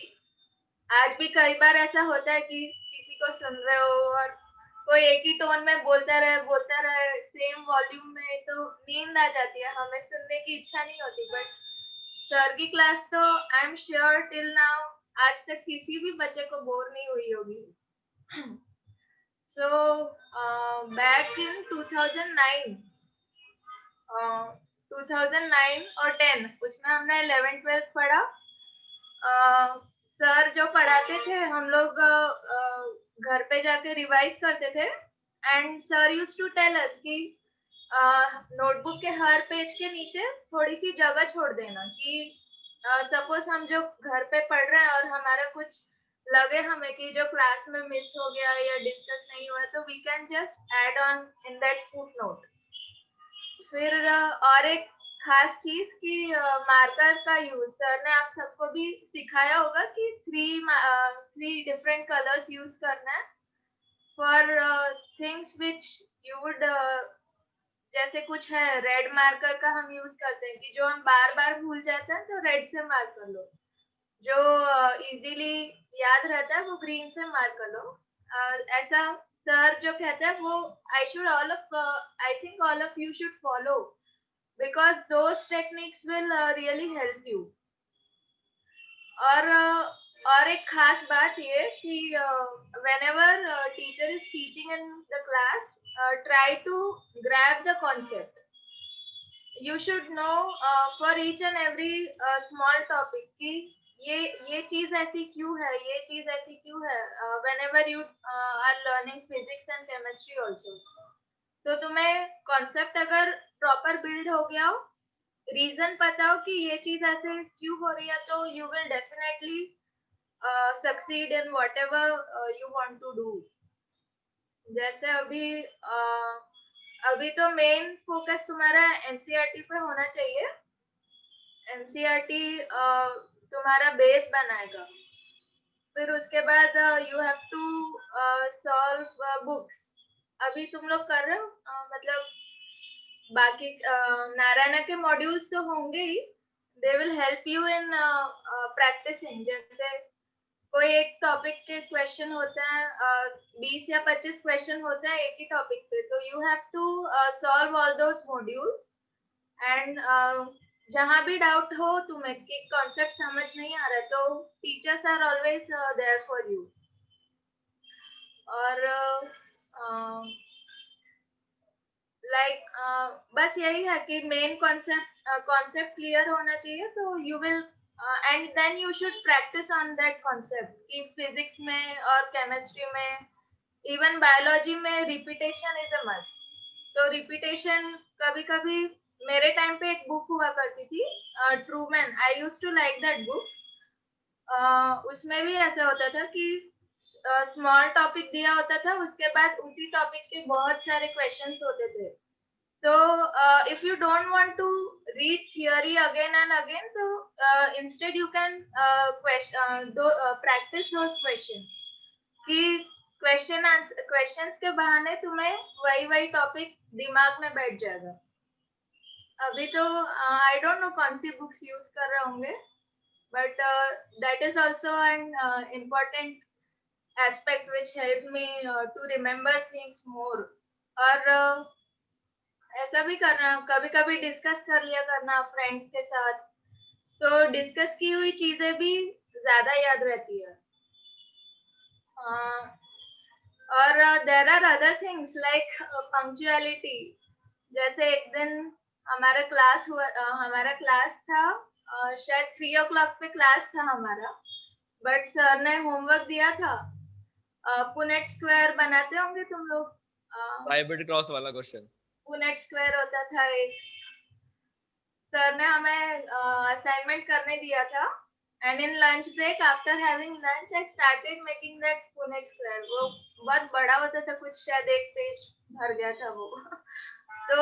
आज भी कई बार ऐसा होता है कि किसी को सुन रहे हो और कोई एक ही टोन में बोलता रहे सेम वॉल्यूम में, तो नींद आ जाती है, हमें सुनने की इच्छा नहीं होती. बट सर की क्लास तो I am sure till now आज तक किसी भी बच्चे को बोर नहीं हुई होगी. So back in 2009, 2009 और 10, उसमें हमने 11th-12th पढ़ा. सर जो पढ़ाते थे हम लोग घर पे जाके रिवाइज करते थे, and sir used to tell us कि नोटबुक के हर पेज के नीचे थोड़ी सी जगह छोड़ देना कि सपोज हम जो घर पे पढ़ रहे हैं और हमारा कुछ लगे हमें कि जो क्लास में मिस हो गया या डिस्कस नहीं हुआ, तो we can just add on in that footnote. फिर और एक खास चीज कि मार्कर का यूज सर ने आप सबको भी सिखाया होगा कि 3 डिफरेंट कलर्स यूज करना है for things which you would, जैसे कुछ है रेड मार्कर का हम यूज करते हैं कि जो हम बार बार भूल जाते हैं तो रेड से मार्क कर लो, जो इजीली याद रहता है वो ग्रीन से मार्क कर लो. ऐसा सर जो कहते हैं वो I think all of you should follow, because those techniques will really help you. और एक खास बात ये कि whenever teacher is teaching in the class, try to grab the concept. You should know for each and every small topic कि ये चीज ऐसी क्यों है, ये चीज ऐसी क्यों है. whenever you are learning physics and chemistry also, तो तुम्हें कॉन्सेप्ट अगर प्रॉपर बिल्ड हो गया हो, रीजन पता हो कि ये चीज ऐसे क्यों हो रही है, तो you will definitely succeed in whatever you want to do. जैसे अभी तो मेन फोकस तुम्हारा एनसीईआरटी पे होना चाहिए. एनसीईआरटी तुम्हारा बेस बनाएगा. फिर उसके बाद you have to solve books. अभी तुम लोग कर रहे हो, मतलब बाकी नारायणा के मॉड्यूल्स तो होंगे ही, they will help you in practising. जैसे कोई एक टॉपिक के क्वेश्चन होते हैं, 20 या 25 क्वेश्चन होते हैं एक ही टॉपिक पे, तो you have to solve all those modules and जहाँ भी डाउट हो तुम्हें कि कॉन्सेप्ट समझ नहीं आ रहा तो teachers are always there for you. और बस यही है कि मेन कॉन्सेप्ट क्लियर होना चाहिए, तो you will and then you should practice on that concept. कि फिजिक्स में और केमिस्ट्री में, इवन बायोलॉजी में रिपीटेशन इज अ मस्ट। तो रिपीटेशन कभी कभी, मेरे टाइम पे एक बुक हुआ करती थी Trueman, I use to like that book. उसमें भी ऐसा होता था कि स्मॉल टॉपिक दिया होता था, उसके बाद उसी टॉपिक के बहुत सारे क्वेश्चंस होते थे। तो if you don't want to read theory again and again, so instead you can practice those questions। कि क्वेश्चंस के बहाने तुम्हें वही टॉपिक दिमाग में बैठ जाएगा। अभी तो आई डोंट नो कौन सी बुक्स यूज कर रहे होंगे, but that is also an important aspect which helped me to remember things more। और ऐसा भी करना, कभी कभी डिस्कस कर लिया करना फ्रेंड्स के साथ, तो डिस्कस की हुई चीजें भी ज्यादा याद रहती है। और there are other things like punctuality. जैसे एक दिन हमारा क्लास था, शायद 3 o'clock पे क्लास था हमारा, बट सर ने होमवर्क दिया था। पुनेट स्क्वायर बनाते होंगे तुम लोग, हाइब्रिड क्रॉस वाला क्वेश्चन। पुनेट स्क्वायर होता था एक। सर ने हमें असाइनमेंट करने दिया था, and in lunch break after having lunch I started making that Punnett square. वो बहुत बड़ा होता था, कुछ शायद 1 पेज भर गया था वो। तो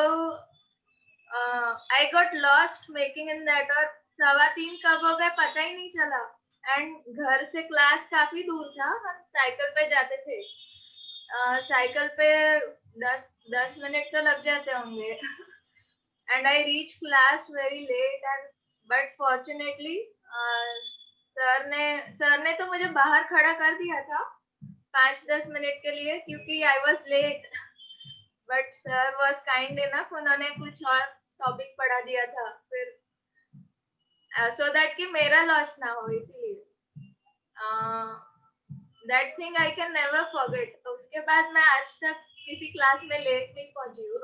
I got lost making in that, और 3:15 कब हो गए पता ही नहीं चला। एंड घर से क्लास काफी दूर था, हम साइकिल पे जाते थे। साइकिल पे 10 मिनट तो लग जाते होंगे। and I reached class very late, but fortunately sir ने तो मुझे बाहर खड़ा कर दिया था 5-10 मिनट के लिए, क्योंकि I was late। but sir was kind enough, उन्होंने कुछ और टॉपिक पढ़ा दिया था फिर, so that कि मेरा लॉस ना हो, इसीलिए that thing I can never forget। तो उसके बाद मैं आज तक किसी क्लास में लेट नहीं पहुंची हूँ।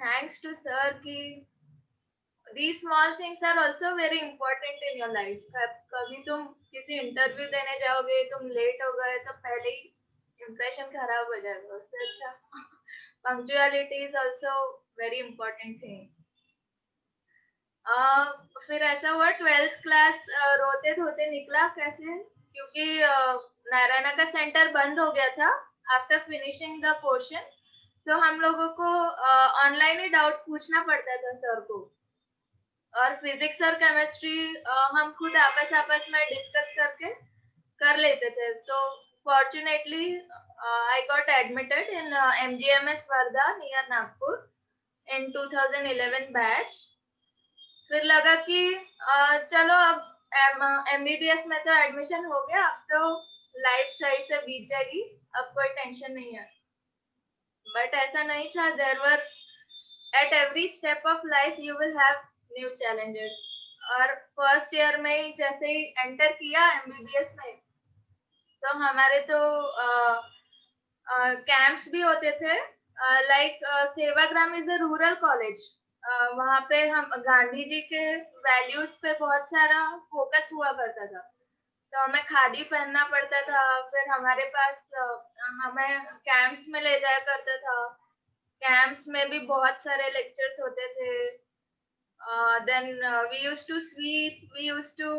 Thanks to sir कि these small things are also very important in your life। कभी तुम किसी इंटरव्यू देने जाओगे, तुम लेट हो गए तो पहले ही इम्प्रेशन खराब हो जाएगा। उससे अच्छा punctuality is also very important thing. फिर ऐसा हुआ 12th क्लास रोते धोते निकला। कैसे? क्योंकि नारायणा का सेंटर बंद हो गया था आफ्टर फिनिशिंग द पोर्शन, तो हम लोगों को ऑनलाइन ही डाउट पूछना पड़ता था सर को। और फिजिक्स और केमिस्ट्री हम खुद आपस में डिस्कस करके कर लेते थे। So fortunately I got admitted in MGMS Wardha near Nagpur in 2011 batch. फिर लगा कि चलो अब MBBS में तो एडमिशन हो गया, अब तो लाइफ सही से बीत जाएगी, अब कोई टेंशन नहीं है। बट ऐसा नहीं था। There were at every step of life you will have new challenges. और फर्स्ट ईयर में जैसे ही एंटर किया MBBS में, तो हमारे तो कैंप्स भी होते थे। Like Sevagram is a rural college, वहाँ पे हम गांधी जी के वैल्यूज पे बहुत सारा फोकस हुआ करता था, तो हमें खादी पहनना पड़ता था। फिर हमारे पास हमें कैंप्स में ले जाया करता था। कैंप्स में भी बहुत सारे लेक्चर्स होते थे। Then we used to sweep, we used to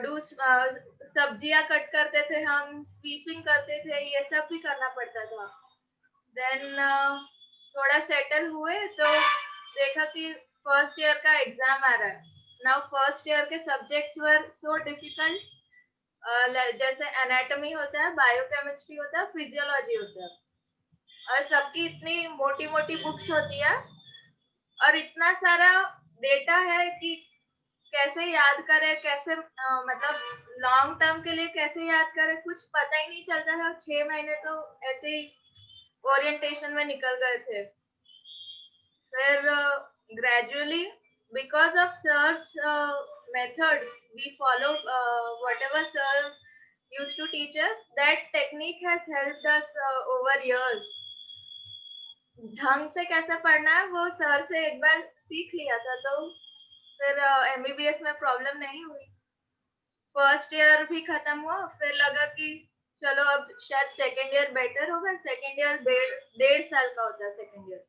do सब्जियां कट करते थे, हम स्वीपिंग करते थे, ये सब भी करना पड़ता था। देन थोड़ा सेटल हुए तो देखा कि फर्स्ट ईयर का एग्जाम आ रहा है। नाउ फर्स्ट ईयर के सब्जेक्ट्स वर सो डिफिकल्ट, जैसे एनाटॉमी होता है, बायोकेमिस्ट्री होता है, फिजियोलॉजी होता है, और सबकी इतनी मोटी मोटी बुक्स होती है और इतना सारा डेटा है कि कैसे याद करें, कैसे मतलब लॉन्ग टर्म के लिए कैसे याद करें, कुछ पता ही नहीं चलता था। 6 महीने तो ऐसे ही ओरिएंटेशन में निकल गए थे। फिर gradually, because of sir's methods, we follow whatever sir used to teach us. That technique has helped us over years. ढंग से कैसे पढ़ना है वो सर से एक बार सीख लिया था, तो फिर एमबीबीएस में प्रॉब्लम नहीं हुई। फर्स्ट ईयर भी खत्म हुआ, फिर लगा कि चलो अब शायद सेकेंड ईयर बेटर होगा। सेकेंड ईयर 1.5 साल का होता है सेकेंड ईयर,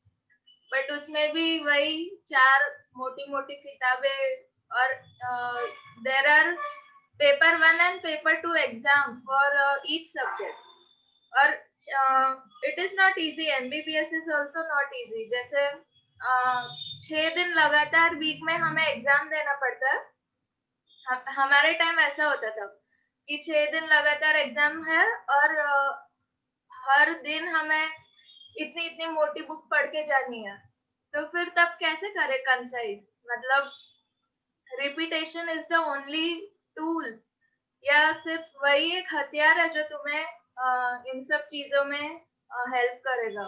बट उसमें भी वही 4 मोटी मोटी किताबें, और there are paper 1 and paper 2 exam for each subject. और it is not easy, MBBS is also not easy. जैसे 6 दिन लगातार वीक में हमें एग्जाम देना पड़ता है। हमारे टाइम ऐसा होता था कि 6 दिन लगातार एग्जाम है, और हर दिन हमें इतनी इतनी मोटी बुक पढ़ के जानी है। तो फिर तब कैसे करे कंसाइज? मतलब repetition is the only tool, या सिर्फ वही एक हथियार है जो तुम्हें इन सब चीजों में हेल्प करेगा।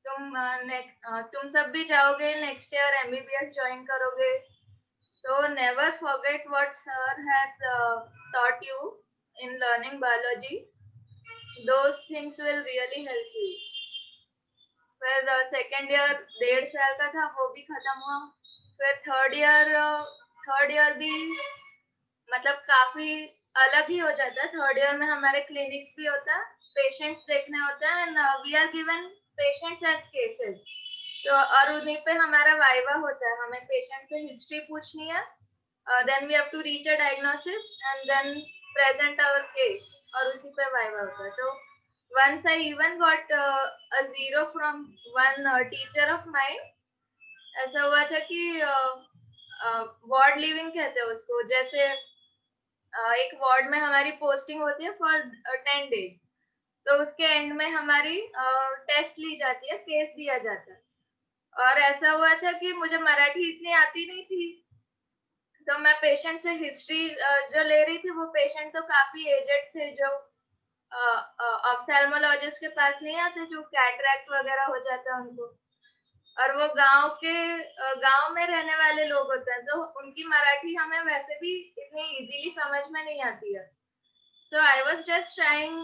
तुम सब भी जाओगे नेक्स्ट ईयर एमबीबीएस ज्वाइन करोगे, तो never forget what sir has taught you in learning biology. Those things will really help you. फिर सेकेंड ईयर 1.5 साल का था, वो भी खत्म हुआ। फिर थर्ड ईयर भी मतलब काफी अलग ही हो जाता है। थर्ड ईयर में हमारे क्लिनिक्स भी होता है, पेशेंट्स देखने होते हैं, and we are given patients as cases. तो और उन्हीं पे हमारा वाइवा होता है, हमें पेशेंट से हिस्ट्री पूछनी है, then we have to reach a diagnosis and then present our case, और उसी पे वाइवा होता है। तो once I even got a 0 from one teacher of mine. ऐसा हुआ था कि वार्ड लिविंग कहते हैं उसको। जैसे एक वार्ड में हमारी पोस्टिंग होती है फॉर 10 days, तो उसके एंड में हमारी टेस्ट ली जाती है, केस दिया जाता है। और ऐसा हुआ था कि मुझे मराठी इतनी आती नहीं थी, तो मैं पेशेंट से हिस्ट्री जो ले रही थी, वो पेशेंट तो काफी एजेड थे, जो ऑफ्थेल्मोलॉजिस्ट के पास नहीं आते, जो कैटरैक्ट वगैरह हो जाता है उनको, और वो गांव में रहने वाले लोग होते हैं, तो उनकी मराठी हमें वैसे भी इतनी इजीली समझ में नहीं आती है। So I was just trying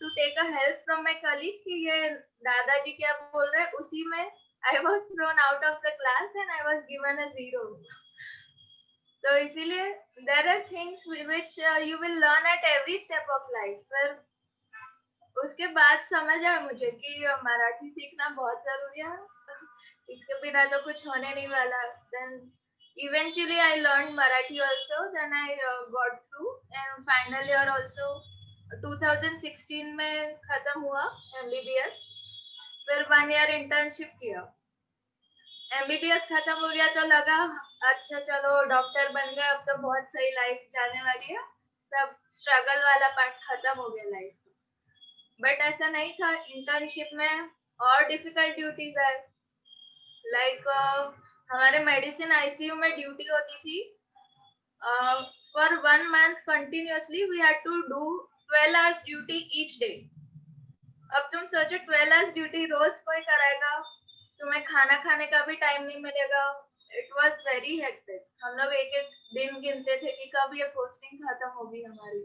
to take a help from my colleague कि ये दादाजी क्या बोल रहे हैं, उसी में I was thrown out of the class and I was given a 0। तो इसीलिए there are things which you will learn at every step of life. फिर उसके बाद समझ आया मुझे कि मराठी सीखना बहुत जरूरी है, इसके बिना तो कुछ होने नहीं वाला। Then eventually I learned Marathi also, then I got through, and final year also 2016 में खत्म हुआ MBBS। फिर 1 year internship किया। MBBS खत्म हो गया तो लगा अच्छा चलो डॉक्टर बन गए, अब तो बहुत सही लाइफ जाने वाली है, सब स्ट्रगल वाला पार्ट खत्म हो गया लाइफ। बट ऐसा नहीं था, इंटर्नशिप में और डिफिकल्ट ड्यूटीज है। लाइक हमारे मेडिसिन आईसीयू में ड्यूटी होती थी for 1 month continuously, we had to do 12 hours duty each day. अब तुम सोचो 12 hours ड्यूटी रोज कोई कराएगा, तुम्हें खाना खाने का भी टाइम नहीं मिलेगा। It was very hectic. हम लोग एक एक दिन गिनते थे कि कब ये पोस्टिंग खत्म होगी हमारी।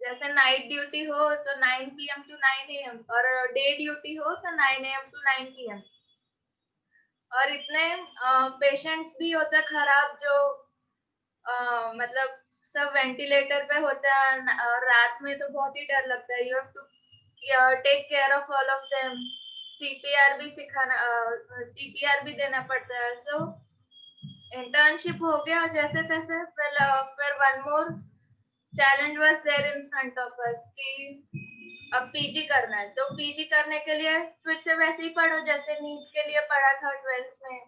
जैसे नाइट ड्यूटी हो तो 9 PM to 9 AM, और डे ड्यूटी हो तो 9 AM to 9 PM। और इतने पेशेंट्स भी होते खराब, जो मतलब सब वेंटिलेटर पे होते हैं, और रात में तो बहुत ही डर लगता है। You have to take care of all of them. CPR भी सिखाना, सीपीआर भी देना पड़ता है। सो इंटर्नशिप हो गया जैसे तैसे। फिर one more challenge was there in front of us कि अब पीजी करना है। तो पीजी करने के लिए फिर से वैसे ही पढ़ो जैसे नीट के लिए पढ़ा था 12th में।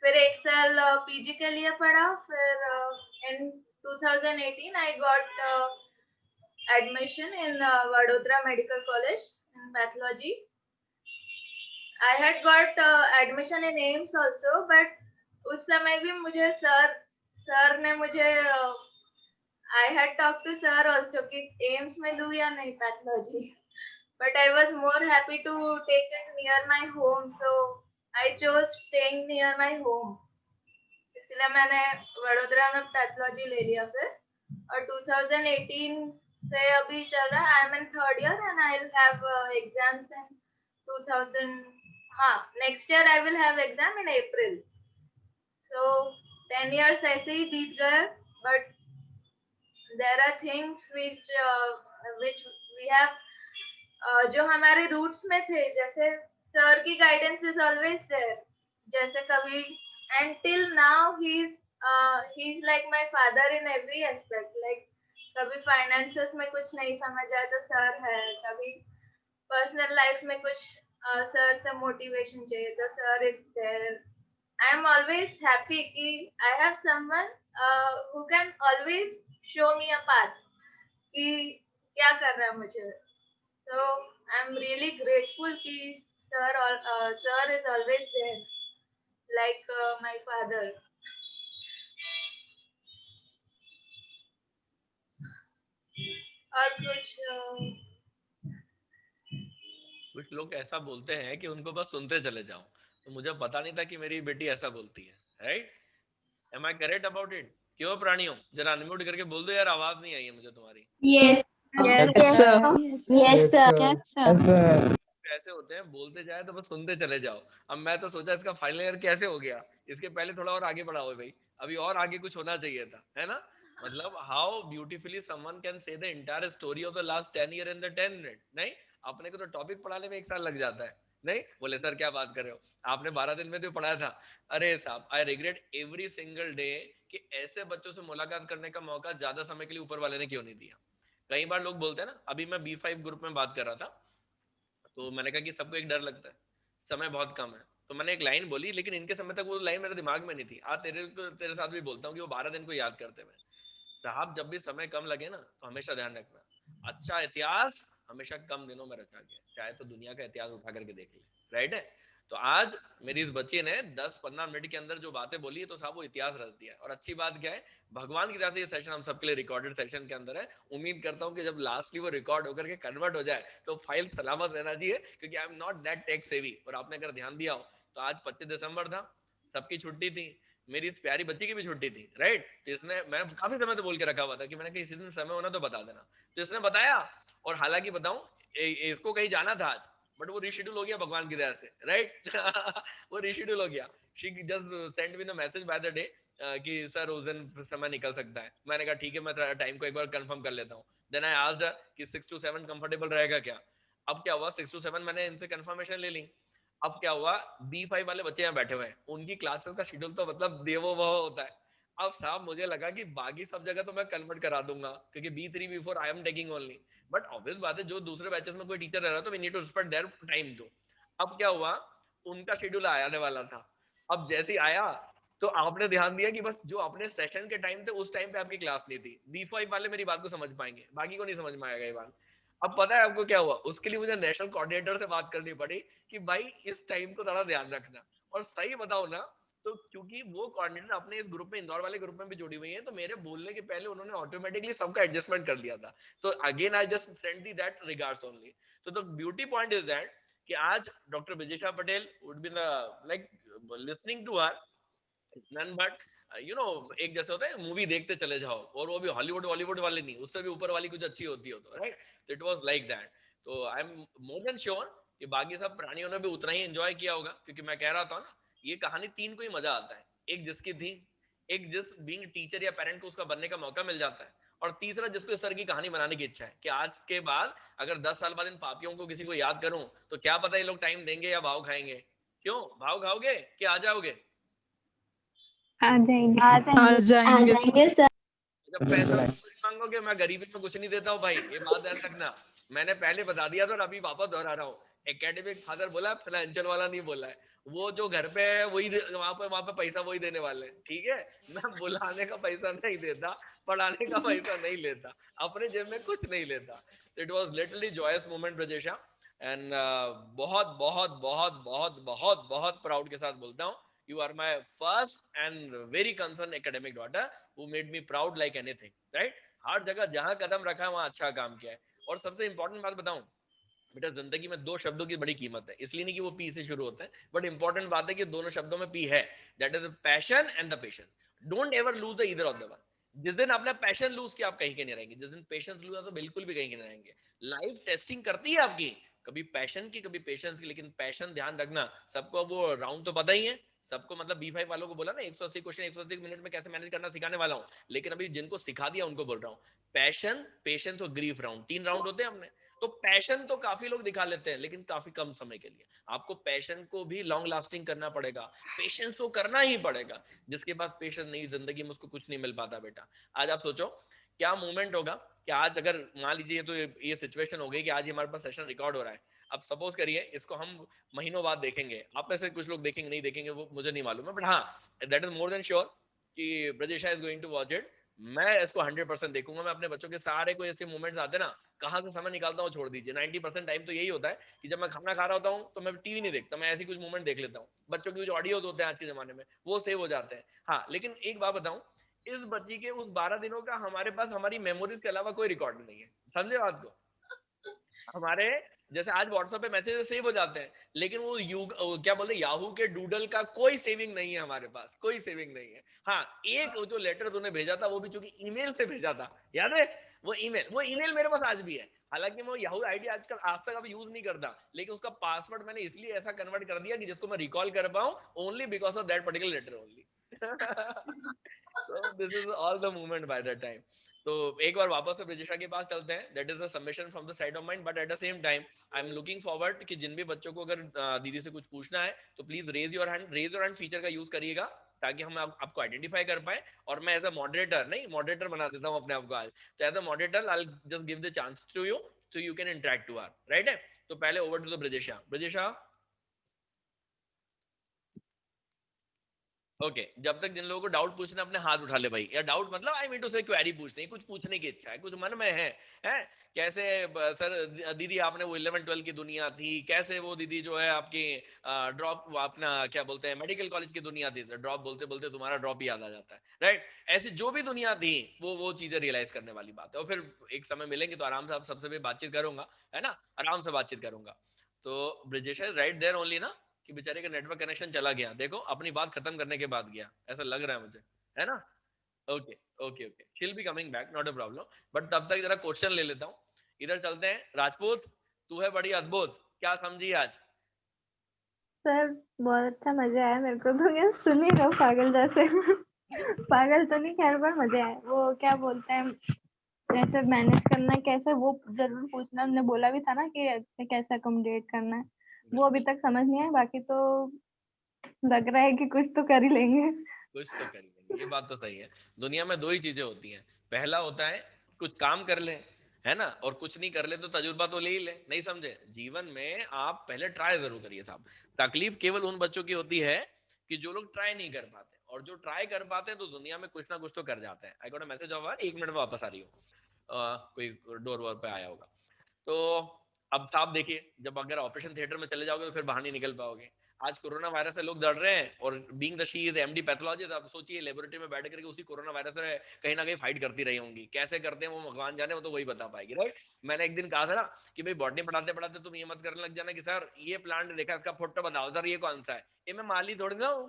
फिर 1 साल पीजी के लिए पढ़ा। फिर इन 2018 I got admission in Vadodara medical college in pathology. I had got admission in AIIMS also, but उस समय भी मुझे सर ने मुझे I had talked to sir also कि एम्स में लूँ या नहीं pathology, but I was more happy to take it near my home, so I chose staying near my home. इसलिए मैंने वडोदरा में पैथोलॉजी ले लिया फिर, और 2018 से अभी चल रहा है. I am in third year and I will have exams इन 2000. हाँ, next year I will have exam in April. So 10 years ऐसे ही बीत गए, but there are things which we have जो हमारे रूट्स में थे, जैसे सर की गाइडेंस इज ऑलवेज देयर. जैसे कभी and till now he is like my father in every aspect. Like कभी फाइनेंसेस में कुछ नहीं समझ आया तो सर है, कभी पर्सनल लाइफ में कुछ सर से मोटिवेशन चाहिए तो sir is there. I am always happy कि I have someone who can always show me a path कि क्या करना है मुझे. So I'm really grateful कि sir is always there like my father. और कुछ लोग ऐसा बोलते हैं कि उनको बस सुनते चले जाओ, तो मुझे पता नहीं था कि मेरी बेटी ऐसा बोलती है. Right? Am I correct about it? क्यों प्राणियों, जरा अनम्यूट करके बोल दो यार, आवाज नहीं आई है मुझे तुम्हारी. Yes. yes sir. Yes, sir. Yes, sir. ऐसे होते हैं, बोलते जाए तो बस सुनते चले जाओ. अब मैं तो सोचा इसका फाइनल ईयर कैसे हो गया, इसके पहले थोड़ा और आगे बढ़ा हो भाई, अभी और आगे कुछ होना चाहिए था, है ना. मतलब how beautifully someone can say the entire story of the last 10 year in the 10 minute. नहीं, अपने को तो टॉपिक पढ़ाने में 1 साल लग जाता है. नहीं बोले सर क्या बात कर रहे हो, आपने 12 दिन में तो पढ़ाया था. अरे साहब, I regret every single day कि ऐसे बच्चों से मुलाकात करने का मौका ज्यादा समय के लिए ऊपर वाले ने क्यों नहीं दिया. कई बार लोग बोलते हैं ना, अभी मैं B5 ग्रुप में बात कर रहा था, तो मैंने कहा कि सबको एक डर लगता है, समय बहुत कम है. तो मैंने एक लाइन बोली, लेकिन इनके समय तक वो लाइन मेरे दिमाग में नहीं थी. आज तेरे साथ भी बोलता हूँ कि वो 12 दिन को याद करते हुए, साहब जब भी समय कम लगे ना तो हमेशा ध्यान रखना, अच्छा इतिहास हमेशा कम दिनों में रचा गया, चाहे तो दुनिया का इतिहास उठा करके देख ले. राइट है? तो आज मेरी इस बच्ची ने 10-15 मिनट के अंदर जो बातें बोली है, तो साहब वो इतिहास रच दिया है. और अच्छी बात क्या है, भगवान की तरफ से ये सेशन हम सबके लिए रिकॉर्डेड सेशन के अंदर है. उम्मीद करता हूँ कि जब लास्टली वो रिकॉर्ड होकर के कन्वर्ट हो जाए तो फाइल सलामत रहना चाहिए, क्योंकि I am not that tech savvy. और आपने अगर ध्यान दिया हो तो आज 25 दिसंबर था, सबकी छुट्टी थी, मेरी इस प्यारी बच्ची की भी छुट्टी थी. राइट? तो इसने, मैं काफी समय से बोल के रखा हुआ था कि मैंने कहा इसी दिन समय होना तो बता देना. तो इसने बताया, और हालांकि बताऊं, इसको कहीं जाना था आज, बट वो रिशेड्यूल हो गया भगवान की दया से. राइट? वो रिशेड्यूल हो गया. She just send me the message by the day कि सर उस दिन समय निकल सकता है. मैंने कहा ठीक है, मैं टाइम को एक बार कंफर्म कर लेता हूँ. देन आई आस्क्ड हर कि 6 to 7 कंफर्टेबल रहेगा क्या. अब क्या हुआ, 6 to 7 मैंने इनसे कंफर्मेशन ले ली. अब क्या हुआ, B5 वाले बच्चे यहाँ बैठे हुए हैं, उनकी क्लासेस का शेड्यूल तो मतलब देवो वह होता है. अब साहब मुझे लगा कि बाकी सब जगह तो मैं कन्वर्ट करा दूंगा, क्योंकि B3 B4 I am taking only. But obvious बात है, जो दूसरे बैचेस में कोई टीचर रह रहा है तो we need to respect their time दो. अब क्या हुआ, उनका शेड्यूल आने वाला था. अब जैसे ही आया तो आपने ध्यान दिया कि बस जो अपने सेशन के टाइम थे उस टाइम पे आपकी क्लास नहीं थी. B5 वाले मेरी बात को समझ पाएंगे, बाकी को नहीं समझ में आएगा ये बात. अब पता है आपको क्या हुआ, उसके लिए मुझे नेशनल कोऑर्डिनेटर से बात करनी पड़ी कि भाई इस टाइम को थोड़ा ध्यान रखना. और सही बताओ ना, तो क्योंकि वो कोऑर्डिनेटर अपने इस ग्रुप में, इंदौर वाले ग्रुप में भी जुड़ी हुई है, तो मेरे बोलने के पहले उन्होंने ऑटोमेटिकली सबका एडजस्टमेंट कर लिया था. तो अगेन आई जस्ट सेंड दी दैट रिगार्ड्स ओनली. तो the beauty point is that कि आज doctor Vijesha Patel would be like listening to her none but you know, एक जैसे होता है मूवी देखते चले जाओ, और वो भी हॉलीवुड बॉलीवुड वाले नहीं, उससे भी ऊपर वाली कुछ अच्छी होती हो तो. राइट? तो इट वाज लाइक दैट. तो I am more than sure कि बाकी सब प्राणियों ने भी उतना ही एंजॉय किया होगा, क्योंकि मैं कह रहा था ना, ये कहानी 3 को ही मजा आता है. एक जिसकी थी, एक जिस बीइंग टीचर या पेरेंट को उसका बनने का मौका मिल जाता है, और तीसरा जिसको सर की कहानी बनाने की इच्छा है कि आज के बाद अगर 10 साल बाद इन पापियों को किसी को याद करूं तो क्या पता ये लोग टाइम देंगे या भाव खाएंगे. क्यों भाव खाओगे कि आ जाओगे? आ जाएंगे सर. जब पैसा मांगोगे, मैं गरीबी में कुछ नहीं देता हूँ भाई, ये बात ध्यान रखना. मैंने पहले बता दिया था और अभी वापस दोहरा रहा हूँ. एकेडमिक फादर बोला, फाइनेंशियल वाला नहीं बोला है. वो जो घर पे है वही वहां पे पैसा वही देने वाले हैं. ठीक है? मैं बुलाने का पैसा नहीं देता, पढ़ाने का पैसा नहीं लेता, अपने जेब में कुछ नहीं लेता. It was literally joyous moment Brajesha. And बहुत बहुत बहुत बहुत बहुत बहुत प्राउड के साथ बोलता हूँ, you are my first and very concerned academic daughter who made me proud like anything. Right? हर जगह जहां कदम रखा है वहां अच्छा काम किया है. और सबसे इंपॉर्टेंट बात बताऊं, बेटा जिंदगी में दो शब्दों की बड़ी कीमत है, इसलिए नहीं कि वो पी से शुरू होते हैं, बट इंपॉर्टेंट बात है कि दोनों शब्दों में पी है, that is passion and the patience. Don't ever lose the either of the one. जिस दिन आपने पैशन लूज किया आप कहीं के नहीं रहेंगे, जिस दिन पेशेंस लूज तो बिल्कुल भी कहीं के नहीं रहेंगे। लाइफ टेस्टिंग करती है आपकी, कभी पैशन की कभी पेशेंस की, लेकिन पैशन ध्यान रखना, सबको अब वो राउंड तो पता ही है सबको, मतलब B5 वालों को बोला ना 180 क्वेश्चन 180 मिनट में कैसे मैनेज करना सिखाने वाला हूँ, लेकिन अभी जिनको सिखा दिया उनको बोल रहा हूँ पैशन, पेशेंस और ग्रीफ राउंड, 3 राउंड होते हैं हमने। तो पैशन तो काफी लोग दिखा लेते हैं लेकिन काफी कम समय के लिए, आपको पैशन को भी लॉन्ग लास्टिंग करना पड़ेगा, पेशेंस तो करना ही पड़ेगा। जिसके पास पेशेंस नहीं जिंदगी में उसको कुछ नहीं मिल पाता बेटा। आज आप सोचो क्या मूवमेंट होगा कि आज अगर मान लीजिए तो ये सिचुएशन हो गई कि आज हमारे पास सेशन रिकॉर्ड हो रहा है, अब सपोज करिए इसको हम महीनों बाद देखेंगे, आप में से कुछ लोग देखेंगे नहीं देखेंगे वो मुझे नहीं मालूम है, बट हाँ that is more than sure कि Brajesha is going to watch it. मैं इसको 100% देखूंगा। मैं अपने बच्चों के सारे कोई ऐसे मोमेंट्स आते ना, कहाँ से समय निकालता हूँ छोड़ दीजिए, 90% टाइम तो यही होता है कि जब मैं खाना खा रहा होता हूँ तो मैं टीवी नहीं देखता, मैं ऐसी कुछ मूवमेंट देख लेता हूँ। बच्चों के कुछ ऑडियोज होते हैं आज के जमाने में वो सेव हो जाते हैं। हाँ लेकिन एक बात बताऊं, इस बच्ची के उस 12 दिनों का हमारे पास हमारी मेमोरीज के अलावा कोई रिकॉर्ड नहीं है, समझे बात को। हमारे जैसे आज व्हाट्सएप पे मैसेज सेव हो जाते हैं, लेकिन वो क्या बोलते हैं याहू के डूडल का कोई सेविंग नहीं है हमारे पास, कोई सेविंग नहीं है। हाँ एक जो लेटर तूने भेजा था वो भी चूंकि ईमेल से भेजा था, याद है वो ईमेल मेरे पास आज भी है। हालांकि मैं याहू आईडी आजकल आज तक अब यूज नहीं करता, लेकिन उसका पासवर्ड मैंने इसलिए ऐसा कन्वर्ट कर दिया कि जिसको मैं रिकॉल कर पाऊं only because of that particular letter only. So this is all the movement by that time. तो एक बार वापस से ब्रजेशा के पास चलते हैं, that is the summation from the side of mine, but at the same time I am looking forward कि जिन भी बच्चों को अगर दीदी से कुछ पूछना है तो please raise your hand feature का यूज करिएगा ताकि हम आपको आइडेंटिफाई कर पाए, और मैं एज अ मॉडरेटर नहीं मॉडरेटर बना देता हूँ अपने आप को आज, तो as a moderator I will just give the chance to you so you can interact to her, right है। तो पहले ओवर टू द ब्रजेशा। ओके जब तक जिन लोगों को डाउट पूछना अपने हाथ उठा ले भाई, या डाउट मतलब आई मीन टू से क्वेरी पूछते हैं, कुछ पूछने की इच्छा है, कुछ मन में है कैसे सर दीदी आपने वो 11-12 की दुनिया थी, कैसे वो दीदी जो है आपकी ड्रॉप अपना क्या बोलते हैं मेडिकल कॉलेज की दुनिया थी, ड्रॉप बोलते बोलते तुम्हारा ड्रॉप ही याद आ जाता है, राइट। ऐसी जो भी दुनिया थी वो चीजें रियलाइज करने वाली बात है, और फिर एक समय मिलेंगे तो आराम से आप सबसे भी बातचीत करूंगा, है ना, आराम से बातचीत करूंगा। तो ब्रिजेशा इज राइट देयर ओनली ना, कि बेचारे का नेटवर्क कनेक्शन चला गया, देखो अपनी बात खत्म करने के बाद गया, ऐसा लग रहा है मुझे, है ना। Okay okay okay she will be coming back, not a problem, but तब तक जरा क्वेश्चन ले लेता हूँ। इधर चलते हैं, राजपूत तू है बड़ी अद्भुत, क्या समझी आज? सर बहुत अच्छा मजा आया मेरे को, तो क्या सुन ही रहा हूँ पागल जैसे। पागल तो नहीं खैर पर मजा आया। वो क्या बोलते हैं कैसे मैनेज करना है, कैसे वो जरूर पूछना, हमने बोला भी था ना कि कैसे अकोमोडेट करना है, वो अभी तक समझ नहीं आया, बाकी तो लग रहा है कि कुछ तो कर ही लेंगे। कुछ तो कर लेंगे, ये बात तो सही है। दुनिया में दो ही चीजें होती हैं, पहला होता है कुछ काम कर ले, है ना, और कुछ नहीं कर ले तो तजुर्बा तो ले ही ले, नहीं समझे। जीवन में आप पहले ट्राई जरूर करिए साहब। तकलीफ केवल उन बच्चों की होती है कि जो लोग ट्राई नहीं कर पाते, और जो ट्राई कर पाते हैं तो दुनिया में कुछ ना कुछ तो कर जाते हैं। I got a message of 1 minute में वापस आ रही हूँ, कोई डोर वोर पे आया होगा। तो अब साहब देखिए, जब अगर ऑपरेशन थिएटर में चले जाओगे तो फिर बाहर नहीं निकल पाओगे। आज कोरोना वायरस से लोग डर रहे हैं, और being the she is MD pathologist, आप सोचिए लेबोरेटरी में बैठ करके उसी कोरोना वायरस से कहीं ना कहीं फाइट करती रही होंगी। कैसे करते हैं वो भगवान जाने, वो तो वही बता पाएगी, राइट। मैंने एक दिन कहा था ना कि भाई बॉटनी पढ़ाते पढ़ाते तुम ये मत करने लग जाना कि सर ये प्लांट देखा, इसका फोटो बताओ सर ये कौन सा है। ये मैं माली थोड़ी ना हूँ,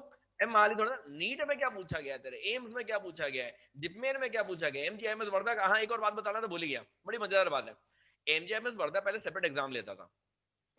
माली थोड़ा। नीट में क्या पूछा गया है तेरे, एम्स में क्या पूछा गया है, जिपमेर में क्या पूछा गया, एमजीआईएमएस वर्धा का। हाँ एक और बात बताना तो भूल ही गया, बड़ी मजेदार बात है। एमजीआईएमएस वर्धा पहले सेपरेट एग्जाम लेता था,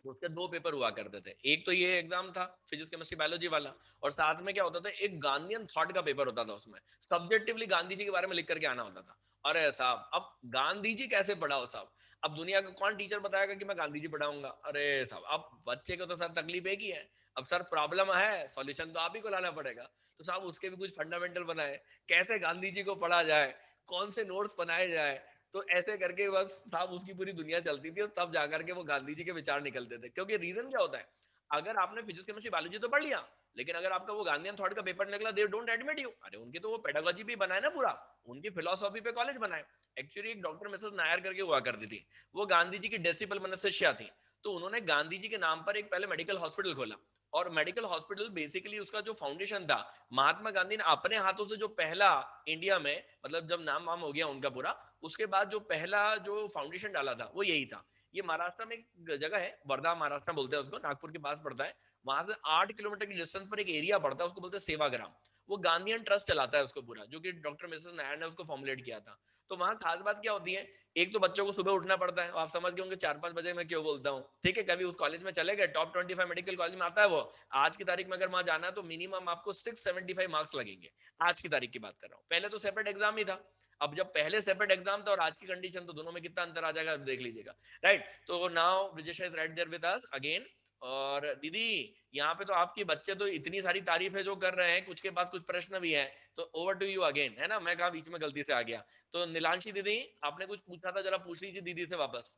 उसके 2 पेपर हुआ करते थे। एक तो ये एग्जाम था फिजिक्स केमिस्ट्री बायोलॉजी वाला, और साथ में क्या होता था एक गांधीयन थॉट का पेपर होता था, उसमें सब्जेक्टिवली गांधी जी के बारे में लिख करके आना होता था। अरे साहब अब गांधी जी कैसे पढ़ाओ साहब, अब दुनिया का कौन टीचर बताएगा कि मैं गांधी जी पढ़ाऊंगा। अरे साहब अब बच्चे को तो सर तकलीफ एक ही है, अब सर प्रॉब्लम है, सॉल्यूशन तो आप ही को लाना पड़ेगा। तो साहब उसके भी कुछ फंडामेंटल बनाए, कैसे गांधी जी को पढ़ा जाए, कौन से नोट्स बनाए जाए। तो ऐसे करके बस साहब उसकी पूरी दुनिया चलती थी, और तब जाकर के वो गांधी जी के विचार निकलते थे। क्योंकि रीजन क्या होता है, अगर आपने फिजिक्स केमिस्ट्री बायोलॉजी तो पढ़ लिया, लेकिन अगर आपका वो गांधीयन थॉट का पेपर निकला, दे डोंट एडमिट यू। अरे उनकी तो वो पेडागोजी भी बनाए ना पूरा, उनकी फिलोसॉफी पे कॉलेज बनाए। एक्चुअली एक डॉक्टर मिसेस नायर करके हुआ करती थी, वो गांधी जी की डेसिबल मनस्शिष्या थी। तो उन्होंने गांधी जी के नाम पर एक पहले मेडिकल हॉस्पिटल खोला, और मेडिकल हॉस्पिटल बेसिकली उसका जो फाउंडेशन था, महात्मा गांधी ने अपने हाथों से जो पहला इंडिया में, मतलब जब नाम वाम हो गया उनका पूरा, उसके बाद जो पहला जो फाउंडेशन डाला था वो यही था। ये महाराष्ट्र में एक जगह है, वर्धा महाराष्ट्र बोलते हैं उसको, नागपुर के पास पड़ता है। वहां से 8 किलोमीटर की डिस्टेंस पर एक एरिया पड़ता है, उसको बोलते हैं सेवाग्राम। वो गांधीयन ट्रस्ट चलाता है उसको पूरा, जो कि डॉक्टर मिसेस नायर ने उसको फॉर्मुलेट किया था। तो वहां खास बात क्या होती है, एक तो बच्चों को सुबह उठना पड़ता है, आप समझ गए होंगे 4-5 बजे मैं क्यों बोलता हूँ, ठीक है। कभी उस कॉलेज में चले गए, टॉप 25 मेडिकल कॉलेज में आता है वो, आज की तारीख में अगर वहां जाना है तो मिनिमम आपको 675 मार्क्स लगेंगे। आज की तारीख की बात कर रहा हूँ, पहले तो सेपरेट एग्जाम ही था। अब जब पहले सेपरेट एग्जाम था और आज की कंडीशन, तो दोनों में कितना अंतर आ जाएगा देख लीजिएगा, राइट। तो now Brijesha is right there with us again. और दीदी यहाँ पे तो आपके बच्चे तो इतनी सारी तारीफ है जो कर रहे हैं, कुछ के पास कुछ प्रश्न भी है, तो ओवर टू यू अगेन, है ना। मैं कहा बीच में गलती से आ गया। तो नीलांशी दीदी आपने कुछ पूछा था, जरा पूछ लीजिए दीदी से वापस।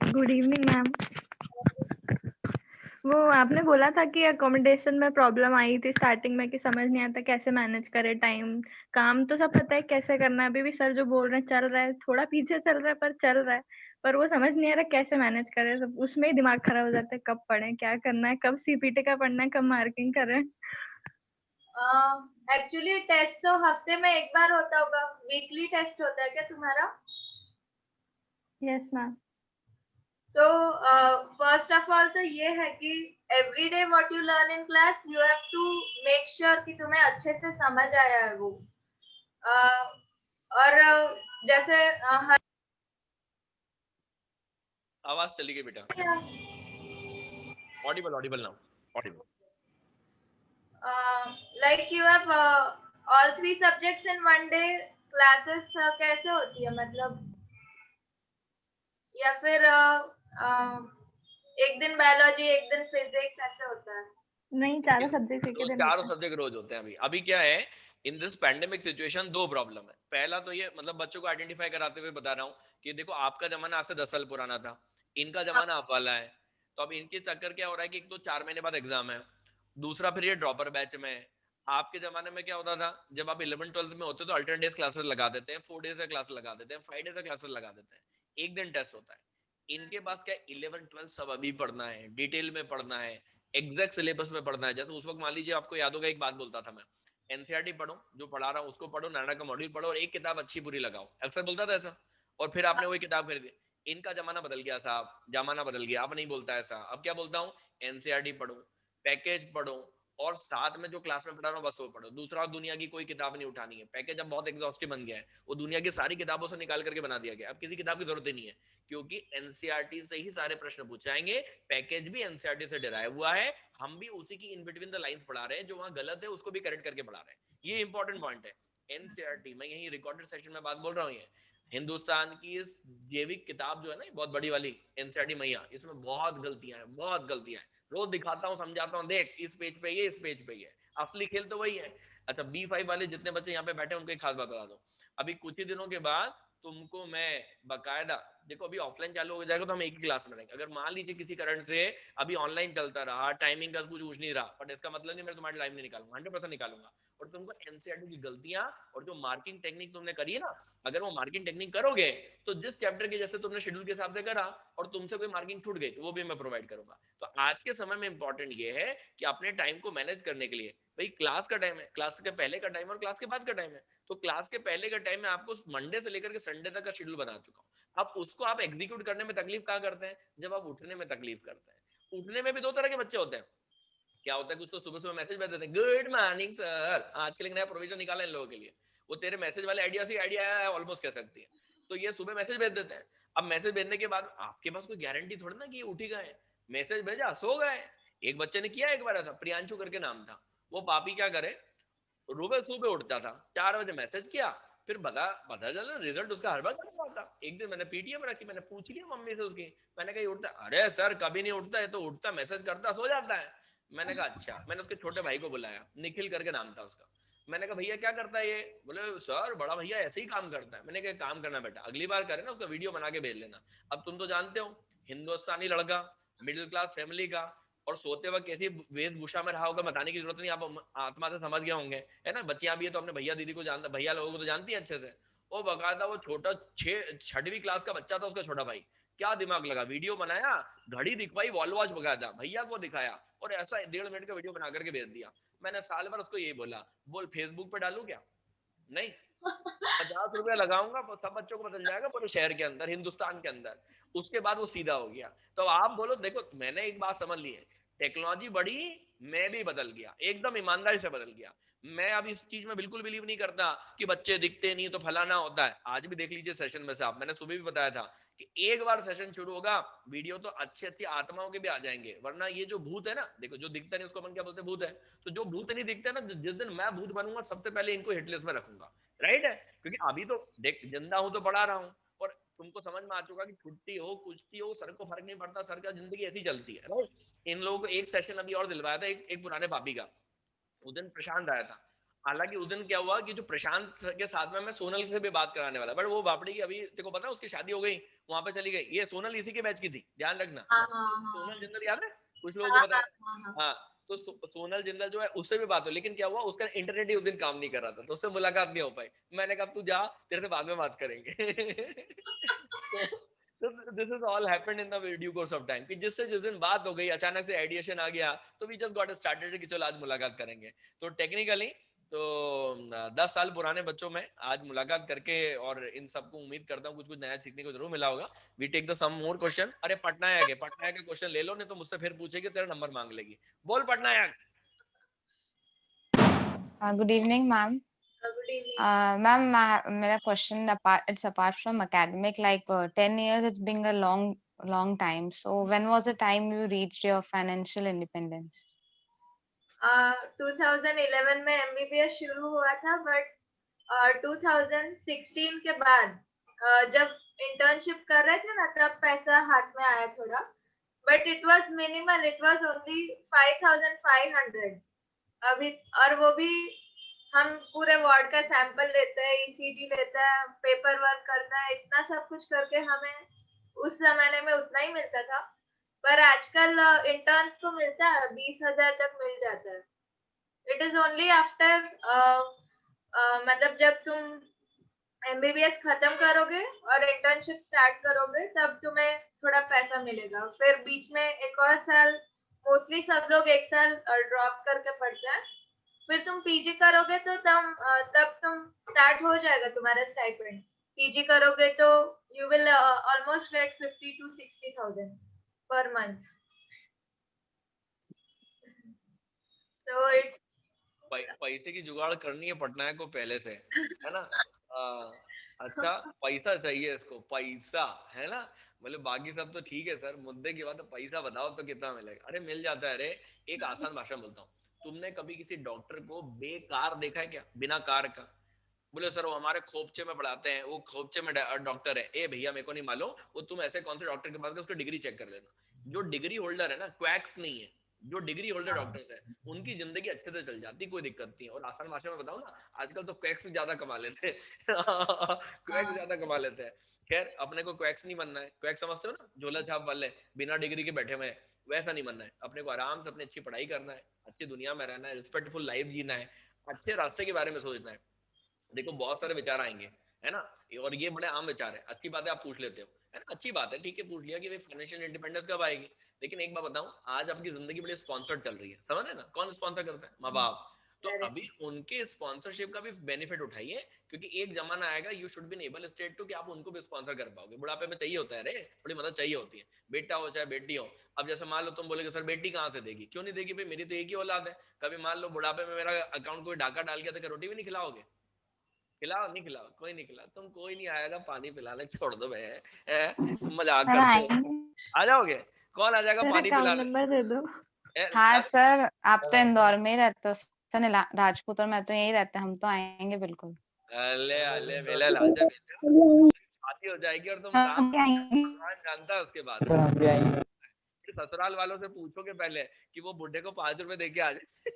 Good evening ma'am. वो आपने बोला था कि अकोमोडेशन में प्रॉब्लम आई थी स्टार्टिंग में, कि समझ नहीं आता कैसे मैनेज करे टाइम। काम तो सब पता है कैसे करना है, अभी भी सर जो बोल रहे हैं चल रहा है, थोड़ा पीछे चल रहा है पर चल रहा है, पर वो समझ नहीं आ रहा कैसे मैनेज करे। सब उसमें ही दिमाग खराब हो जाता है, कब पढ़े, क्या करना है, कब सीपीटी का पढ़ना है, कब मार्किंग करें। एक्चुअली टेस्ट तो हफ्ते में एक बार होता होगा, वीकली टेस्ट होता है क्या तुम्हारा? Yes ma'am. तो फर्स्ट ऑफ ऑल तो ये है कि every day what you learn in class you have to make sure कि तुम्हें अच्छे से समझ आया है वो। और जैसे आवाज चली गई बेटा। Audible Audible now Audible. Like you have all 3 subjects in one day classes कैसे होती है, मतलब या फिर एक दिन बायोलॉजी एक दिन फिजिक्स ऐसे होता है? नहीं, चारों सब्जेक्ट एक ही दिन चारों होते हैं। सब्जेक्ट रोज होते हैं। अभी क्या है, इन दिस पैंडेमिक सिचुएशन दो प्रॉब्लम है। पहला तो ये, मतलब बच्चों को आइडेंटिफाई कराते हुए बता रहा हूँ कि देखो आपका जमाना आज से 10 साल पुराना था, इनका जमाना आप वाला है। तो अब इनके चक्कर क्या हो रहा है कि एक तो 4 महीने बाद एग्जाम है, दूसरा फिर ये ड्रॉपर बैच में है। आपके जमाने में क्या होता था, जब आप 11-12 में होते तो अल्टरनेट डेज क्लासेस लगा देते हैं, 4 डेज का क्लास लगा देते हैं, 5 डेज का क्लासेस लगा देते हैं, एक दिन टेस्ट होता है। इनके पास क्या 11-12 सब अभी पढ़ना है, डिटेल में पढ़ना है, एग्जैक्ट सिलेबस में पढ़ना है। जैसे उस वक्त मान लीजिए, आपको याद होगा एक बात बोलता था मैं, एनसीईआरटी पढ़ो, जो पढ़ा रहा हूँ उसको पढ़ो, नाना का मॉड्यूल पढ़ो और एक किताब अच्छी पूरी लगाओ, अक्सर बोलता था ऐसा। और फिर आपने वही किताब खरीदी। इनका जमाना बदल गया साहब, जमाना बदल गया, अब नहीं बोलता ऐसा। अब क्या बोलता हूँ, एनसीईआरटी पढ़ो, पैकेज पढ़ो, और साथ में जो क्लास में पढ़ा रहा हूँ बस वो पढ़ो। दूसरा दुनिया की कोई किताब नहीं उठानी है। पैकेज अब बहुत एग्जॉस्टिव बन गया है, वो दुनिया की सारी किताबों से निकाल करके बना दिया गया। अब किसी किताब की जरूरत ही नहीं है, क्योंकि एनसीईआरटी से ही सारे प्रश्न पूछाएंगे। पैकेज भी एनसीईआरटी से डिराइव हुआ है, हम भी उसी की इन बिटवीन द लाइंस पढ़ा रहे हैं, जो वहां गलत है उसको भी करेक्ट करके पढ़ा रहे हैं। ये इंपॉर्टेंट पॉइंट है। एनसीईआरटी, मैं यही रिकॉर्डेड सेशन में बात बोल रहा हूँ, ये हिंदुस्तान की इस जैविक किताब जो है ना, बहुत बड़ी वाली एनसीईआरटी मैया, इसमें बहुत गलतियां हैं, बहुत गलतियां हैं। रोज दिखाता हूँ, समझाता हूँ, देख इस पेज पे ये, इस पेज पे ये। असली खेल तो वही है। अच्छा, B5 वाले जितने बच्चे यहाँ पे बैठे हैं उनको एक खास बात बता दो, अभी कुछ ही दिनों के बाद तुमको मैं बकायदा, देखो अभी ऑफलाइन चालू हो जाएगा तो हम एक ही क्लास में रहेंगे। अगर मान लीजिए किसी कारण से अभी ऑनलाइन चलता रहा, टाइमिंग का कुछ पूछ नहीं रहा, बट इसका मतलब नहीं मैं तुम्हारे टाइम नहीं निकालूंगा, 100% निकालूंगा। और तुमको एनसीईआरटी की गलतियां और जो मार्किंग टेक्निक तुमने करी है ना, अगर वो मार्किंग टेक्निक करोगे तो जिस चैप्टर के जैसे तुमने शेड्यूल के हिसाब से करा और तुमसे कोई मार्किंग छूट गई तो वो भी मैं प्रोवाइड करूंगा। तो आज के समय में इंपॉर्टेंट ये है कि अपने टाइम को मैनेज करने के लिए, भाई क्लास का टाइम है, क्लास के पहले का टाइम और क्लास के बाद का टाइम है। तो क्लास के पहले का टाइम में आपको मंडे से लेकर के संडे तक का शेड्यूल बना चुका हूँ। अब उसको आप एग्जीक्यूट करने में तकलीफ कहाँ करते हैं, जब आप उठने में तकलीफ करते हैं। उठने में भी दो तरह के बच्चे होते हैं। क्या होता है, कुछ तो सुबह सुबह मैसेज भेज देते हैं, गुड मॉर्निंग सर, आजकल एक नया प्रोविजन निकाला इन लोगों के लिए, वो तेरे मैसेज वाले आइडिया से आइडिया है ऑलमोस्ट कह सकती है। तो ये सुबह मैसेज भेज देते हैं। अब मैसेज भेजने के बाद आपके पास कोई गारंटी थोड़ी ना कि ये उठ ही गए, मैसेज भेजा सो गए। एक बच्चे ने किया एक बार ऐसा, प्रियांशु करके नाम था, वो पापी क्या करे, सुबह सुबह उठता था, 4 बजे मैसेज किया, फिर पता चला रिजल्ट उसका हर बार गलत आता। एक दिन मैंने पीटीएम रखी, मैंने पूछ लिया मम्मी से उसकी, मैंने कहा ये उठता, अरे सर कभी नहीं उठता है, तो उठता मैसेज करता सो जाता है। मैंने कहा अच्छा। मैंने उसके छोटे भाई को बुलाया, निखिल करके नाम था उसका। मैंने कहा भैया क्या करता है ये, बोले सर बड़ा भैया ऐसे ही काम करता है। मैंने कहा काम करना बेटा, अगली बार करे ना उसका वीडियो बना के भेज लेना। अब तुम तो जानते हो हिंदुस्तानी लड़का, मिडिल क्लास फैमिली का, और सोते वक्त कैसी वेशभूषा में रहा होगा बताने की जरूरत नहीं, आप आत्मा से समझ गए होंगे, है ना। बच्चियां भी है तो अपने भैया दीदी को जानता, भैया लोगों को तो जानती है अच्छे से। वो बकायदा वो छोटा 6वीं क्लास का बच्चा था, उसका छोटा भाई, क्या दिमाग लगा, वीडियो बनाया, घड़ी दिखवाई, वॉल वॉच बकायदा भैया को दिखाया, और ऐसा 1.5 मिनट का वीडियो बना करके भेज दिया। मैंने साल भर उसको यही बोला, बोल फेसबुक पे डालू क्या? नहीं, 50 रुपया लगाऊंगा, सब बच्चों को बदल जाएगा पूरे शहर के अंदर, हिंदुस्तान के अंदर। उसके बाद वो सीधा हो गया। तो आप बोलो, देखो मैंने एक बात समझ ली है, टेक्नोलॉजी बढ़ी, मैं भी बदल गया, एकदम ईमानदारी से बदल गया। मैं अब इस चीज में बिल्कुल बिलीव नहीं करता कि बच्चे दिखते नहीं तो फलाना होता है। आज भी देख लीजिए सेशन में से आप, मैंने सुबह भी बताया था कि एक बार सेशन शुरू होगा, वीडियो तो अच्छी अच्छी आत्माओं के भी आ जाएंगे, वरना ये जो भूत है ना, देखो जो दिखता नहीं उसको अपन क्या बोलते हैं, भूत है। तो जो भूत नहीं दिखते ना, जिस दिन मैं भूत बनूंगा सबसे पहले इनको हिटलिस्ट में रखूंगा, राइट है? क्योंकि अभी तो देख जिंदा हूं तो पढ़ा रहा हूँ, और तुमको समझ में आ चुका कि छुट्टी हो कुछ भी हो, सर को फर्क नहीं पड़ता, सर का जिंदगी ऐसी चलती है, राइट? इन लोगों को एक सेशन अभी और दिलवाया था, एक पुराने पापी का, उस दिन प्रशांत आया था। हालांकि उस दिन क्या हुआ कि जो प्रशांत के साथ में मैं सोनल से भी बात कराने वाला, बट वो बापड़ी की अभी तेको पता है उसकी शादी हो गई, वहां पे चली गई। ये सोनल इसी के बैच की थी, ध्यान रखना। सोनल जिंदल याद है, कुछ लोगों को पता है। हाँ, तो सोनल जिंदल जो है उससे भी बात हो, लेकिन क्या हुआ उसका इंटरनेट ही उस दिन काम नहीं कर रहा था, तो उससे मुलाकात नहीं हो पाई। मैंने कहा तू जा, तेरे से बाद में बात करेंगे। तो this is all happened in the due course of time, कि जिससे जिस दिन बात हो गई, अचानक से आइडिएशन आ गया, तो वी जस्ट गॉट स्टार्टेड कि चलो आज मुलाकात करेंगे। तो टेक्निकली तो 10 साल पुराने बच्चों में आज मुलाकात करके, और इन सबको उम्मीद करता हूँ कुछ कुछ नया सीखने को जरूर मिला होगा। We take the some more question. अरे पटनायक है, पटनायक के क्वेश्चन ले लो, नहीं तो मुझसे फिर पूछेगी, तेरा नंबर मांग लेगी। बोल Patnaik. Good evening, ma'am. Good evening. Ma'am, मेरा question apart from academic, like 10 years, it's been a long time. So when was the time you reached your financial independence? 2011 में MBBS शुरू हुआ था, बट 2016 के बाद जब इंटर्नशिप कर रहे थे ना, तब पैसा हाथ में आया थोड़ा, but it was minimal, it was only 5500 अभी। और वो भी हम पूरे वार्ड का सैंपल लेते हैं, ECG लेते हैं, पेपर वर्क करता है, इतना सब कुछ करके हमें उस जमाने में उतना ही मिलता था। पर आजकल इंटर्न्स को मिलता है 20,000 तक मिल जाता है। इट इज ओनली आफ्टर मतलब जब तुम MBBS खत्म करोगे और इंटर्नशिप स्टार्ट करोगे, तब तुम्हें थोड़ा पैसा मिलेगा। फिर बीच में एक और साल, मोस्टली सब लोग एक साल ड्रॉप करके पढ़ते हैं, फिर तुम PG करोगे तो तब तुम स्टार्ट हो जाएगा तुम्हारा स्टाइपेंड। PG करोगे तो you will almost get 50 to 60,000 per month. तो इट पैसे की जुगाड़ करनी है पटनायक को पहले से, है ना? अच्छा, पैसा चाहिए इसको, पैसा, है ना? मतलब बाकी सब तो ठीक है सर, मुद्दे की बात है, पैसा बताओ तो कितना मिलेगा? अरे मिल जाता है। अरे एक आसान भाषा में बोलता हूँ, तुमने कभी किसी डॉक्टर को बेकार देखा है क्या, बिना कार का? बोले सर वो हमारे खोपचे में पढ़ाते हैं, वो खोपचे में डॉक्टर है। ए भैया मेरे को नहीं मालूम, वो तुम ऐसे कौन से डॉक्टर के पास गए, उसको डिग्री चेक कर लेना। जो डिग्री होल्डर है ना, क्वैक्स नहीं है, जो डिग्री होल्डर डॉक्टर्स है उनकी जिंदगी अच्छे से चल जाती, कोई दिक्कत नहीं है। और आसान भाषा में बताऊं ना, आजकल तो क्वैक्स ज्यादा कमा लेते हैं। क्वैक्स ज्यादा कमा लेते हैं। खैर अपने को क्वैक्स नहीं बनना है, क्वैक्स समझते हो ना, झोला छाप वाले बिना डिग्री के बैठे हुए हैं, वैसा नहीं बनना है। अपने को आराम से अपनी अच्छी पढ़ाई करना है, अच्छी दुनिया में रहना है, रिस्पेक्टफुल लाइफ जीना है, अच्छे रास्ते के बारे में सोचना है। देखो बहुत सारे विचार आएंगे, है ना? और ये बड़े आम विचार है, अच्छी बात है आप पूछ लेते हो, है ना? अच्छी बात है, ठीक है, पूछ लिया कि भाई फाइनेंशियल इंडिपेंडेंस कब आएगी। लेकिन एक बात बताऊं, आज आपकी जिंदगी बड़ी स्पॉन्सर्ड चल रही है, समझ रहे ना? कौन स्पॉन्सर करता है? माँ बाप। तो अभी उनके स्पॉन्सरशिप का भी बेनिफिट उठाइए, क्योंकि एक जमाना आएगा, you should be able state to, कि आप उनको भी स्पॉन्सर कर पाओगे। बुढ़ापे में चाहिए होता है, रे थोड़ी मदद चाहिए होती है, बेटा हो चाहे बेटी हो। अब जैसे मान लो तुम बोलोगे सर बेटी कहाँ से देगी, क्यों नहीं देगी भाई, मेरी तो एक ही औलाद है। कभी मान लो बुढ़ापे में मेरा अकाउंट कोई डाका डाल गया, तो रोटी भी नहीं खिलाओगे? खिलाओ, नहीं खिलाओ, कोई नहीं खिला, तुम कोई नहीं आएगा पानी पिलाने, छोड़ दो भाई, मजाक सर करते हो। आएंगे। आ जाओगे, कौन आ जाएगा सर पानी अकाउंट पिलाने? नंबर दे दो। हाँ सर, आप तो इंदौर में ही रहते हो सर, राजपूत, और मैं तो यही रहते, हम तो आएंगे बिल्कुल। अले अले बेले लाजा बेटे, शादी हो जाएगी और तुम काम हम भी आएंगे। भगवान जानता है उसके बाद। सर हम भी आएंगे। ससुराल वालों से पूछोगे पहले कि वो बुढ़े को 5 रुपए दे के आ जाए।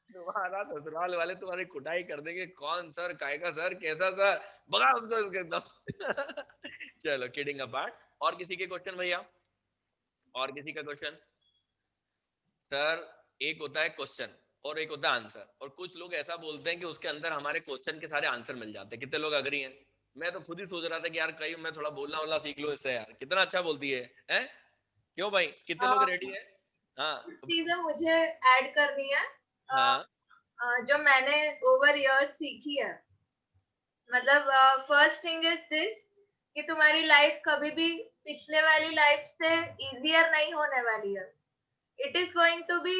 तुम्हारा ससुराल वाले तुम्हारी कुटाई कर देंगे, कौन सर, कायका सर, कैसा सर, भगा हमसे उसके एकदम। चलो किडिंग अपार्ट, और किसी के क्वेश्चन भैया? और किसी का क्वेश्चन? सर एक होता है क्वेश्चन, और एक होता है आंसर, और कुछ लोग ऐसा बोलते हैं कि उसके अंदर हमारे क्वेश्चन के सारे आंसर मिल जाते हैं। कितने लोग अग्री हैं? मैं तो खुद ही सोच रहा था कि यार कहीं मैं थोड़ा बोलना वाला सीख लो इससे, यार कितना अच्छा बोलती है हैं? क्यों भाई, कितने लोग रेडी है? हाँ चीजें मुझे ऐड करनी है हाँ जो मैंने ओवर इयर्स सीखी है। मतलब फर्स्ट थिंग इज दिस कि तुम्हारी लाइफ कभी भी पिछले वाली लाइफ से इजियर नहीं होने वाली है। It is going to be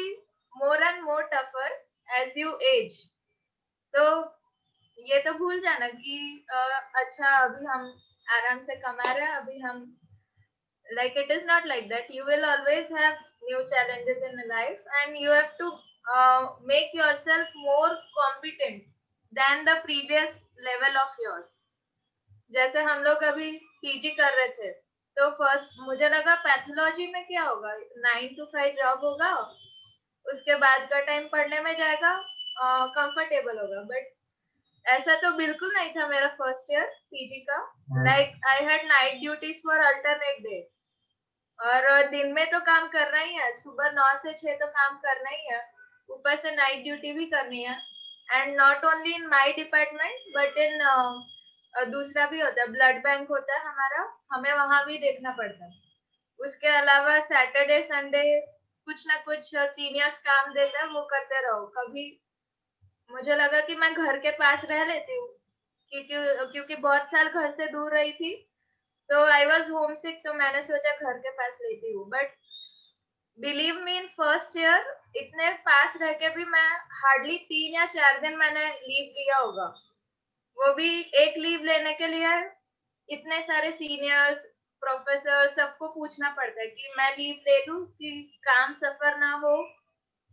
more and more tougher as you age. तो ये तो भूल जाना कि अच्छा अभी हम आराम से कमा रहे हैं, अभी हम like it is not like that. You will always have new challenges in life and you have to make yourself more competent than the previous level of yours. जैसे हम लोग अभी पीजी कर रहे थे, तो फर्स्ट मुझे लगा पैथोलॉजी में क्या होगा, 9 to 5 जॉब होगा, उसके बाद का टाइम पढ़ने में जाएगा, कंफर्टेबल होगा। बट ऐसा तो बिल्कुल नहीं था मेरा फर्स्ट ईयर पीजी का। Like I had night duties for alternate day, और दिन में तो काम करना ही है, सुबह 9 से 6 तो काम करना ही है, ऊपर से नाइट ड्यूटी भी करनी है। And not only in my department but in दूसरा भी होता है, ब्लड बैंक होता है हमारा, हमें वहां भी देखना पड़ता है। उसके अलावा सैटरडे संडे कुछ ना कुछ सीनियर्स काम देते हैं, वो करते रहो। कभी मुझे लगा कि मैं घर के पास रह लेती हूँ, क्योंकि बहुत साल घर से दूर रही थी, तो आई वॉज होम सिक, तो मैंने सोचा घर के पास लेती हूँ। But believe me in first year इतने पास रह के भी मैं हार्डली 3 या 4 दिन मैंने लीव लिया होगा। वो भी एक लीव लेने के लिए इतने सारे सीनियर्स प्रोफेसर सबको पूछना पड़ता है कि मैं लीव ले लूं कि काम सफर ना हो।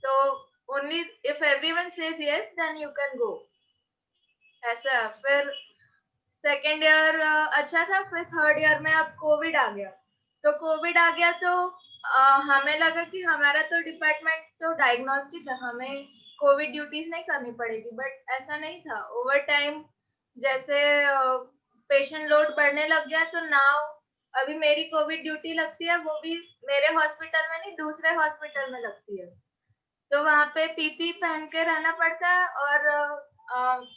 तो only if everyone says yes then you can go. ऐसा। फिर सेकेंड ईयर अच्छा था, फिर थर्ड ईयर में अब कोविड आ गया। तो कोविड आ गया तो हमें लगा कि हमारा तो डिपार्टमेंट तो डायग्नोस्टिक है, हमें कोविड ड्यूटीज नहीं करनी पड़ेगी। बट ऐसा नहीं था। ओवर टाइम जैसे पेशेंट लोड बढ़ने लग गया, तो नाउ अभी मेरी कोविड ड्यूटी लगती है, वो भी मेरे हॉस्पिटल में नहीं, दूसरे हॉस्पिटल में लगती है। तो वहाँ पे पीपी पहन के रहना पड़ता है, और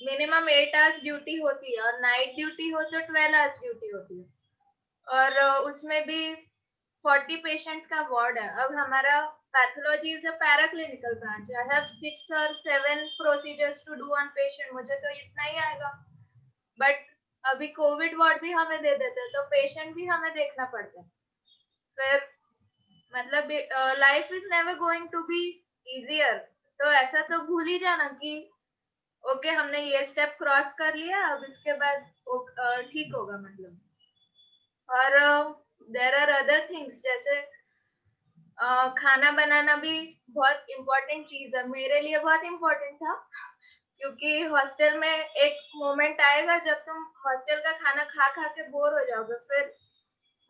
मिनिमम 8 आवर्स ड्यूटी होती है, और नाइट ड्यूटी हो तो 12 आवर्स ड्यूटी होती है। और उसमें भी 40 पेशेंट्स का वार्ड है। अब हमारा pathology is a paraclinical branch. I have 6 or 7 procedures to do on patient, मुझे तो इतना ही आएगा। बट अभी कोविड वार्ड भी हमें दे देते हैं, तो पेशेंट भी हमें देखना पड़ता है। फिर मतलब life is never going to be easier. तो ऐसा तो भूल ही जाना कि ओके हमने ये स्टेप क्रॉस कर लिया, अब इसके बाद ठीक होगा मतलब। और देयर आर अदर थिंग्स, जैसे खाना बनाना भी बहुत इम्पोर्टेंट चीज है, मेरे लिए बहुत इम्पोर्टेंट था। क्योंकि हॉस्टल में एक मोमेंट आएगा जब तुम हॉस्टल का खाना खा खा के बोर हो जाओगे, फिर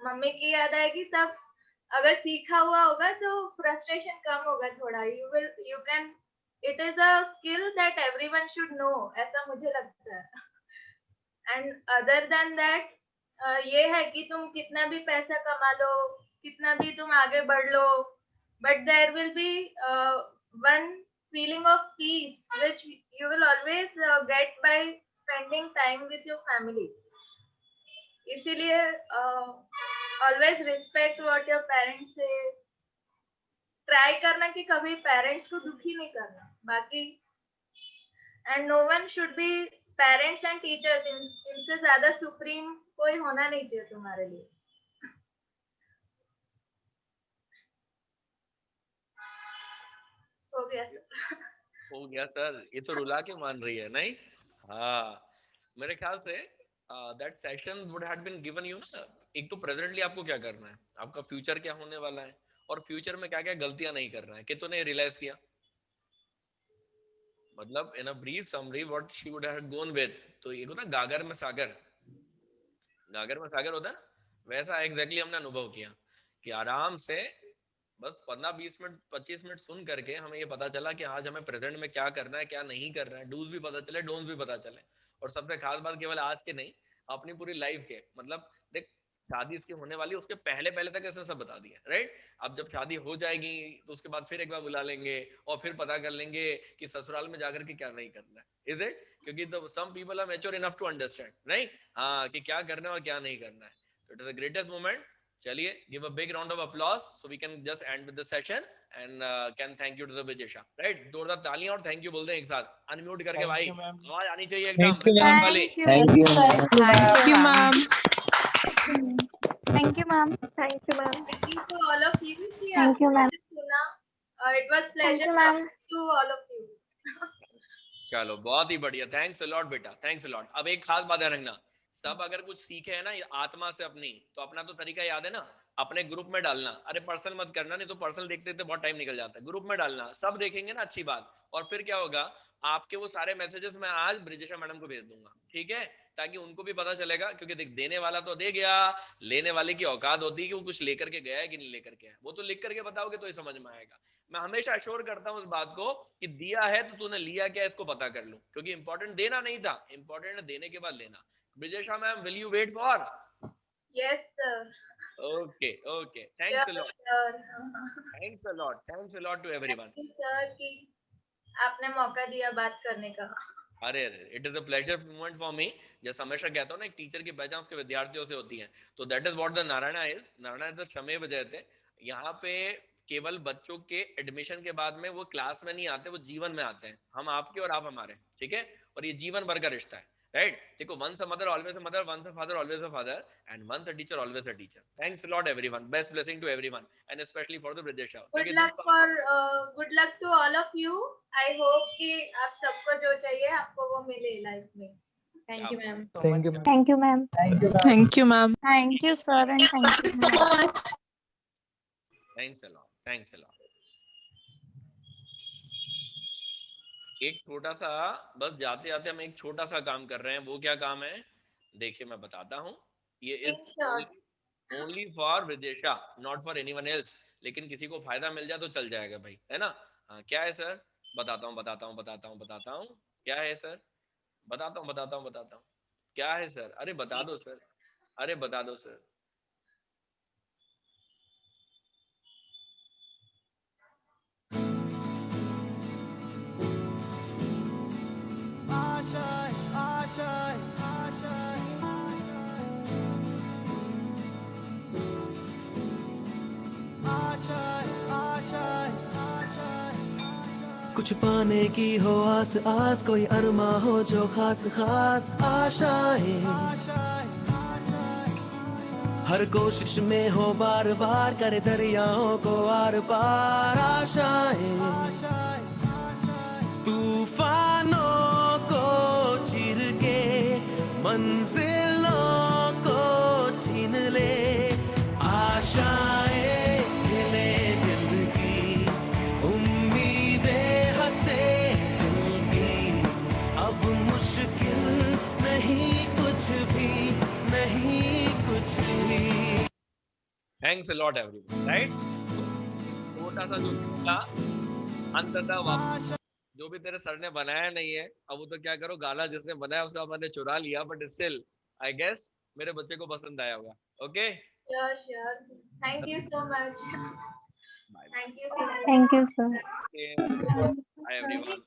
मम्मी की याद आएगी। तब अगर सीखा हुआ होगा तो फ्रस्ट्रेशन कम होगा थोड़ा। You can, it is a skill that everyone should know, ऐसा मुझे लगता है। एंड अदर देन दैट ये है कि तुम कितना भी पैसा कमा लो, कितना भी तुम आगे बढ़ लो, but there will be one feeling of peace which you will always get by spending time with your family. इसीलिए always respect what your parents say. Try करना कि कभी पेरेंट्स को दुखी नहीं करना। बाकी and no one should be, parents and teachers इनसे ज्यादा सुप्रीम कोई होना नहीं चाहिए तुम्हारे लिए। हो गया हो गया सर, ये तो रुला के मान रही है नहीं? हाँ, मेरे ख्याल से that session would have been given you ना। एक तो प्रेजेंटली आपको क्या करना है, आपका फ्यूचर क्या होने वाला है, और फ्यूचर में क्या क्या गलतियां नहीं करना है, कि तूने रियलाइज किया। मतलब in a brief summary what she would have gone with. तो ये होता गागर में सागर, गागर में सागर होता है, वैसा एग्जैक्टली हमने अनुभव किया कि आराम से बस 15-20 मिनट 25 मिनट सुन करके हमें ये पता चला कि आज हमें प्रेजेंट में क्या करना है क्या नहीं करना है, डूज भी पता चले डोंट्स भी पता चले। और सबसे खास बात केवल आज के नहीं, अपनी पूरी लाइफ के। मतलब देख, शादी इसकी होने वाली, उसके पहले पहले तक ऐसे सब बता दिया, राइट। अब जब शादी हो जाएगी तो उसके बाद फिर एक बार बुला लेंगे और फिर पता कर लेंगे कि ससुराल में जाकर के क्या नहीं करना है, इज इट, क्योंकि तो some people are mature enough to understand, right, हाँ, कि क्या करना है और क्या नहीं करना है। तो it is the greatest moment. चलिए, give a big round of applause so we can just end with the session and can thank you to the Vijesha, right. जोरदार तालियां और थैंक यू बोलते हैं एक साथ, अनम्यूट करके भाई, आवाज आनी चाहिए एकदम विश्राम वाली। Thank you, sir. Thank you, ma'am. Thank you, ma'am. Thank you, ma'am. Thank you to all of you कि Thank you, आपने ma'am. सुना। It was Thank pleasure you, ma'am. talking to all of you. चलो, बहुत ही बढ़िया, थैंक्स अ लॉट बेटा, थैंक्स अ लॉट। अब एक खास बात है रखना, सब अगर कुछ सीखे है ना ये आत्मा से अपनी, तो अपना तो तरीका याद है ना, अपने ग्रुप में डालना। अरे पर्सनल मत करना, नहीं तो पर्सनल देखते देखते बहुत टाइम निकल जाता है। ग्रुप में डालना, सब देखेंगे ना, अच्छी बात। और फिर क्या होगा, आपके वो सारे मैसेजेस मैं आज ब्रिजेशा मैडम को भेज दूंगा, ठीक है, ताकि उनको भी पता चलेगा। क्योंकि देख, देने वाला तो दे गया, लेने वाले की औकात होती है कि वो कुछ लेकर के गया है कि नहीं लेकर के आया। वो तो लिख करके बताओगे तो ही समझ में आएगा। मैं हमेशा अश्योर करता हूँ उस बात को कि दिया है तो तूने लिया क्या, इसको पता कर लो, क्योंकि इंपॉर्टेंट देना नहीं था, इंपॉर्टेंट है देने के बाद लेना। Brijesha ma'am, will you wait for? Yes, sir. Okay okay, thanks a Sure, lot, sure. Thanks a lot, thanks a lot to everyone. Thank you, sir, कि आपने मौका दिया बात करने का। अरे अरे, it is a pleasure moment for me. जैसे हमेशा कहता हूँ ना, एक टीचर की पहचान उसके विद्यार्थियों से होती है, तो that is what the Narayan is. Narayan is क्षमेव जयते। यहाँ पे केवल बच्चों के एडमिशन के बाद में वो क्लास में नहीं आते, वो जीवन में आते हैं। हम आपके और आप हमारे, ठीक है, और ये जीवन भर का रिश्ता है, राइट। देखो, once a mother always a mother, once a father always a father, and once a teacher always a teacher. Thanks a lot everyone, best blessing to everyone and specially for the Brijesha. Good luck to all of you. I hope कि आप सबको जो चाहिए आपको वो मिले लाइफ में। Thank you, ma'am. Thank you, ma'am. Thank you, ma'am. Thank you, sir, and thank you, ma'am. Thanks a lot, thanks a lot. एक छोटा सा, बस जाते जाते हम एक छोटा सा काम कर रहे हैं। वो क्या काम है, देखिए मैं बताता हूँ। ये is Screenshot. Only for Videsha, not for anyone else. लेकिन किसी को फायदा मिल जाए तो चल जाएगा भाई, है ना। हाँ, क्या है सर? बताता हूँ बताता हूँ बताता हूँ बताता हूँ। क्या है सर? बताता हूँ बताता हूँ बताता हूँ। क्या है सर? अरे बता दो सर, अरे बता दो सर। आशाएं आशाएं आशाएं आशाएं आशाएं आशाएं, कुछ पाने की हो आस आस, कोई अरमा हो जो खास खास। आशाएं हर कोशिश में हो बार बार, करे दरियाओं को आर पार। आशाएं तूफानों को चीर के मंजिलों को छीन ले। आशाएं खिले दिल की, उम्मीदें हंसे दिल की। अब मुश्किल नहीं कुछ भी, नहीं कुछ भी। Thanks a lot everyone, right. छोटा सा जो था, अंततः वापस जो भी तेरे सर ने बनाया नहीं है, अब वो तो क्या करो, गाना जिसने बनाया उसका मैंने चुरा लिया, बट स्टिल आई गेस मेरे बच्चे को पसंद आया होगा। Okay, Sure, sure. Thank you so much. Bye Thank you so much. Thank you, sir. Bye everyone.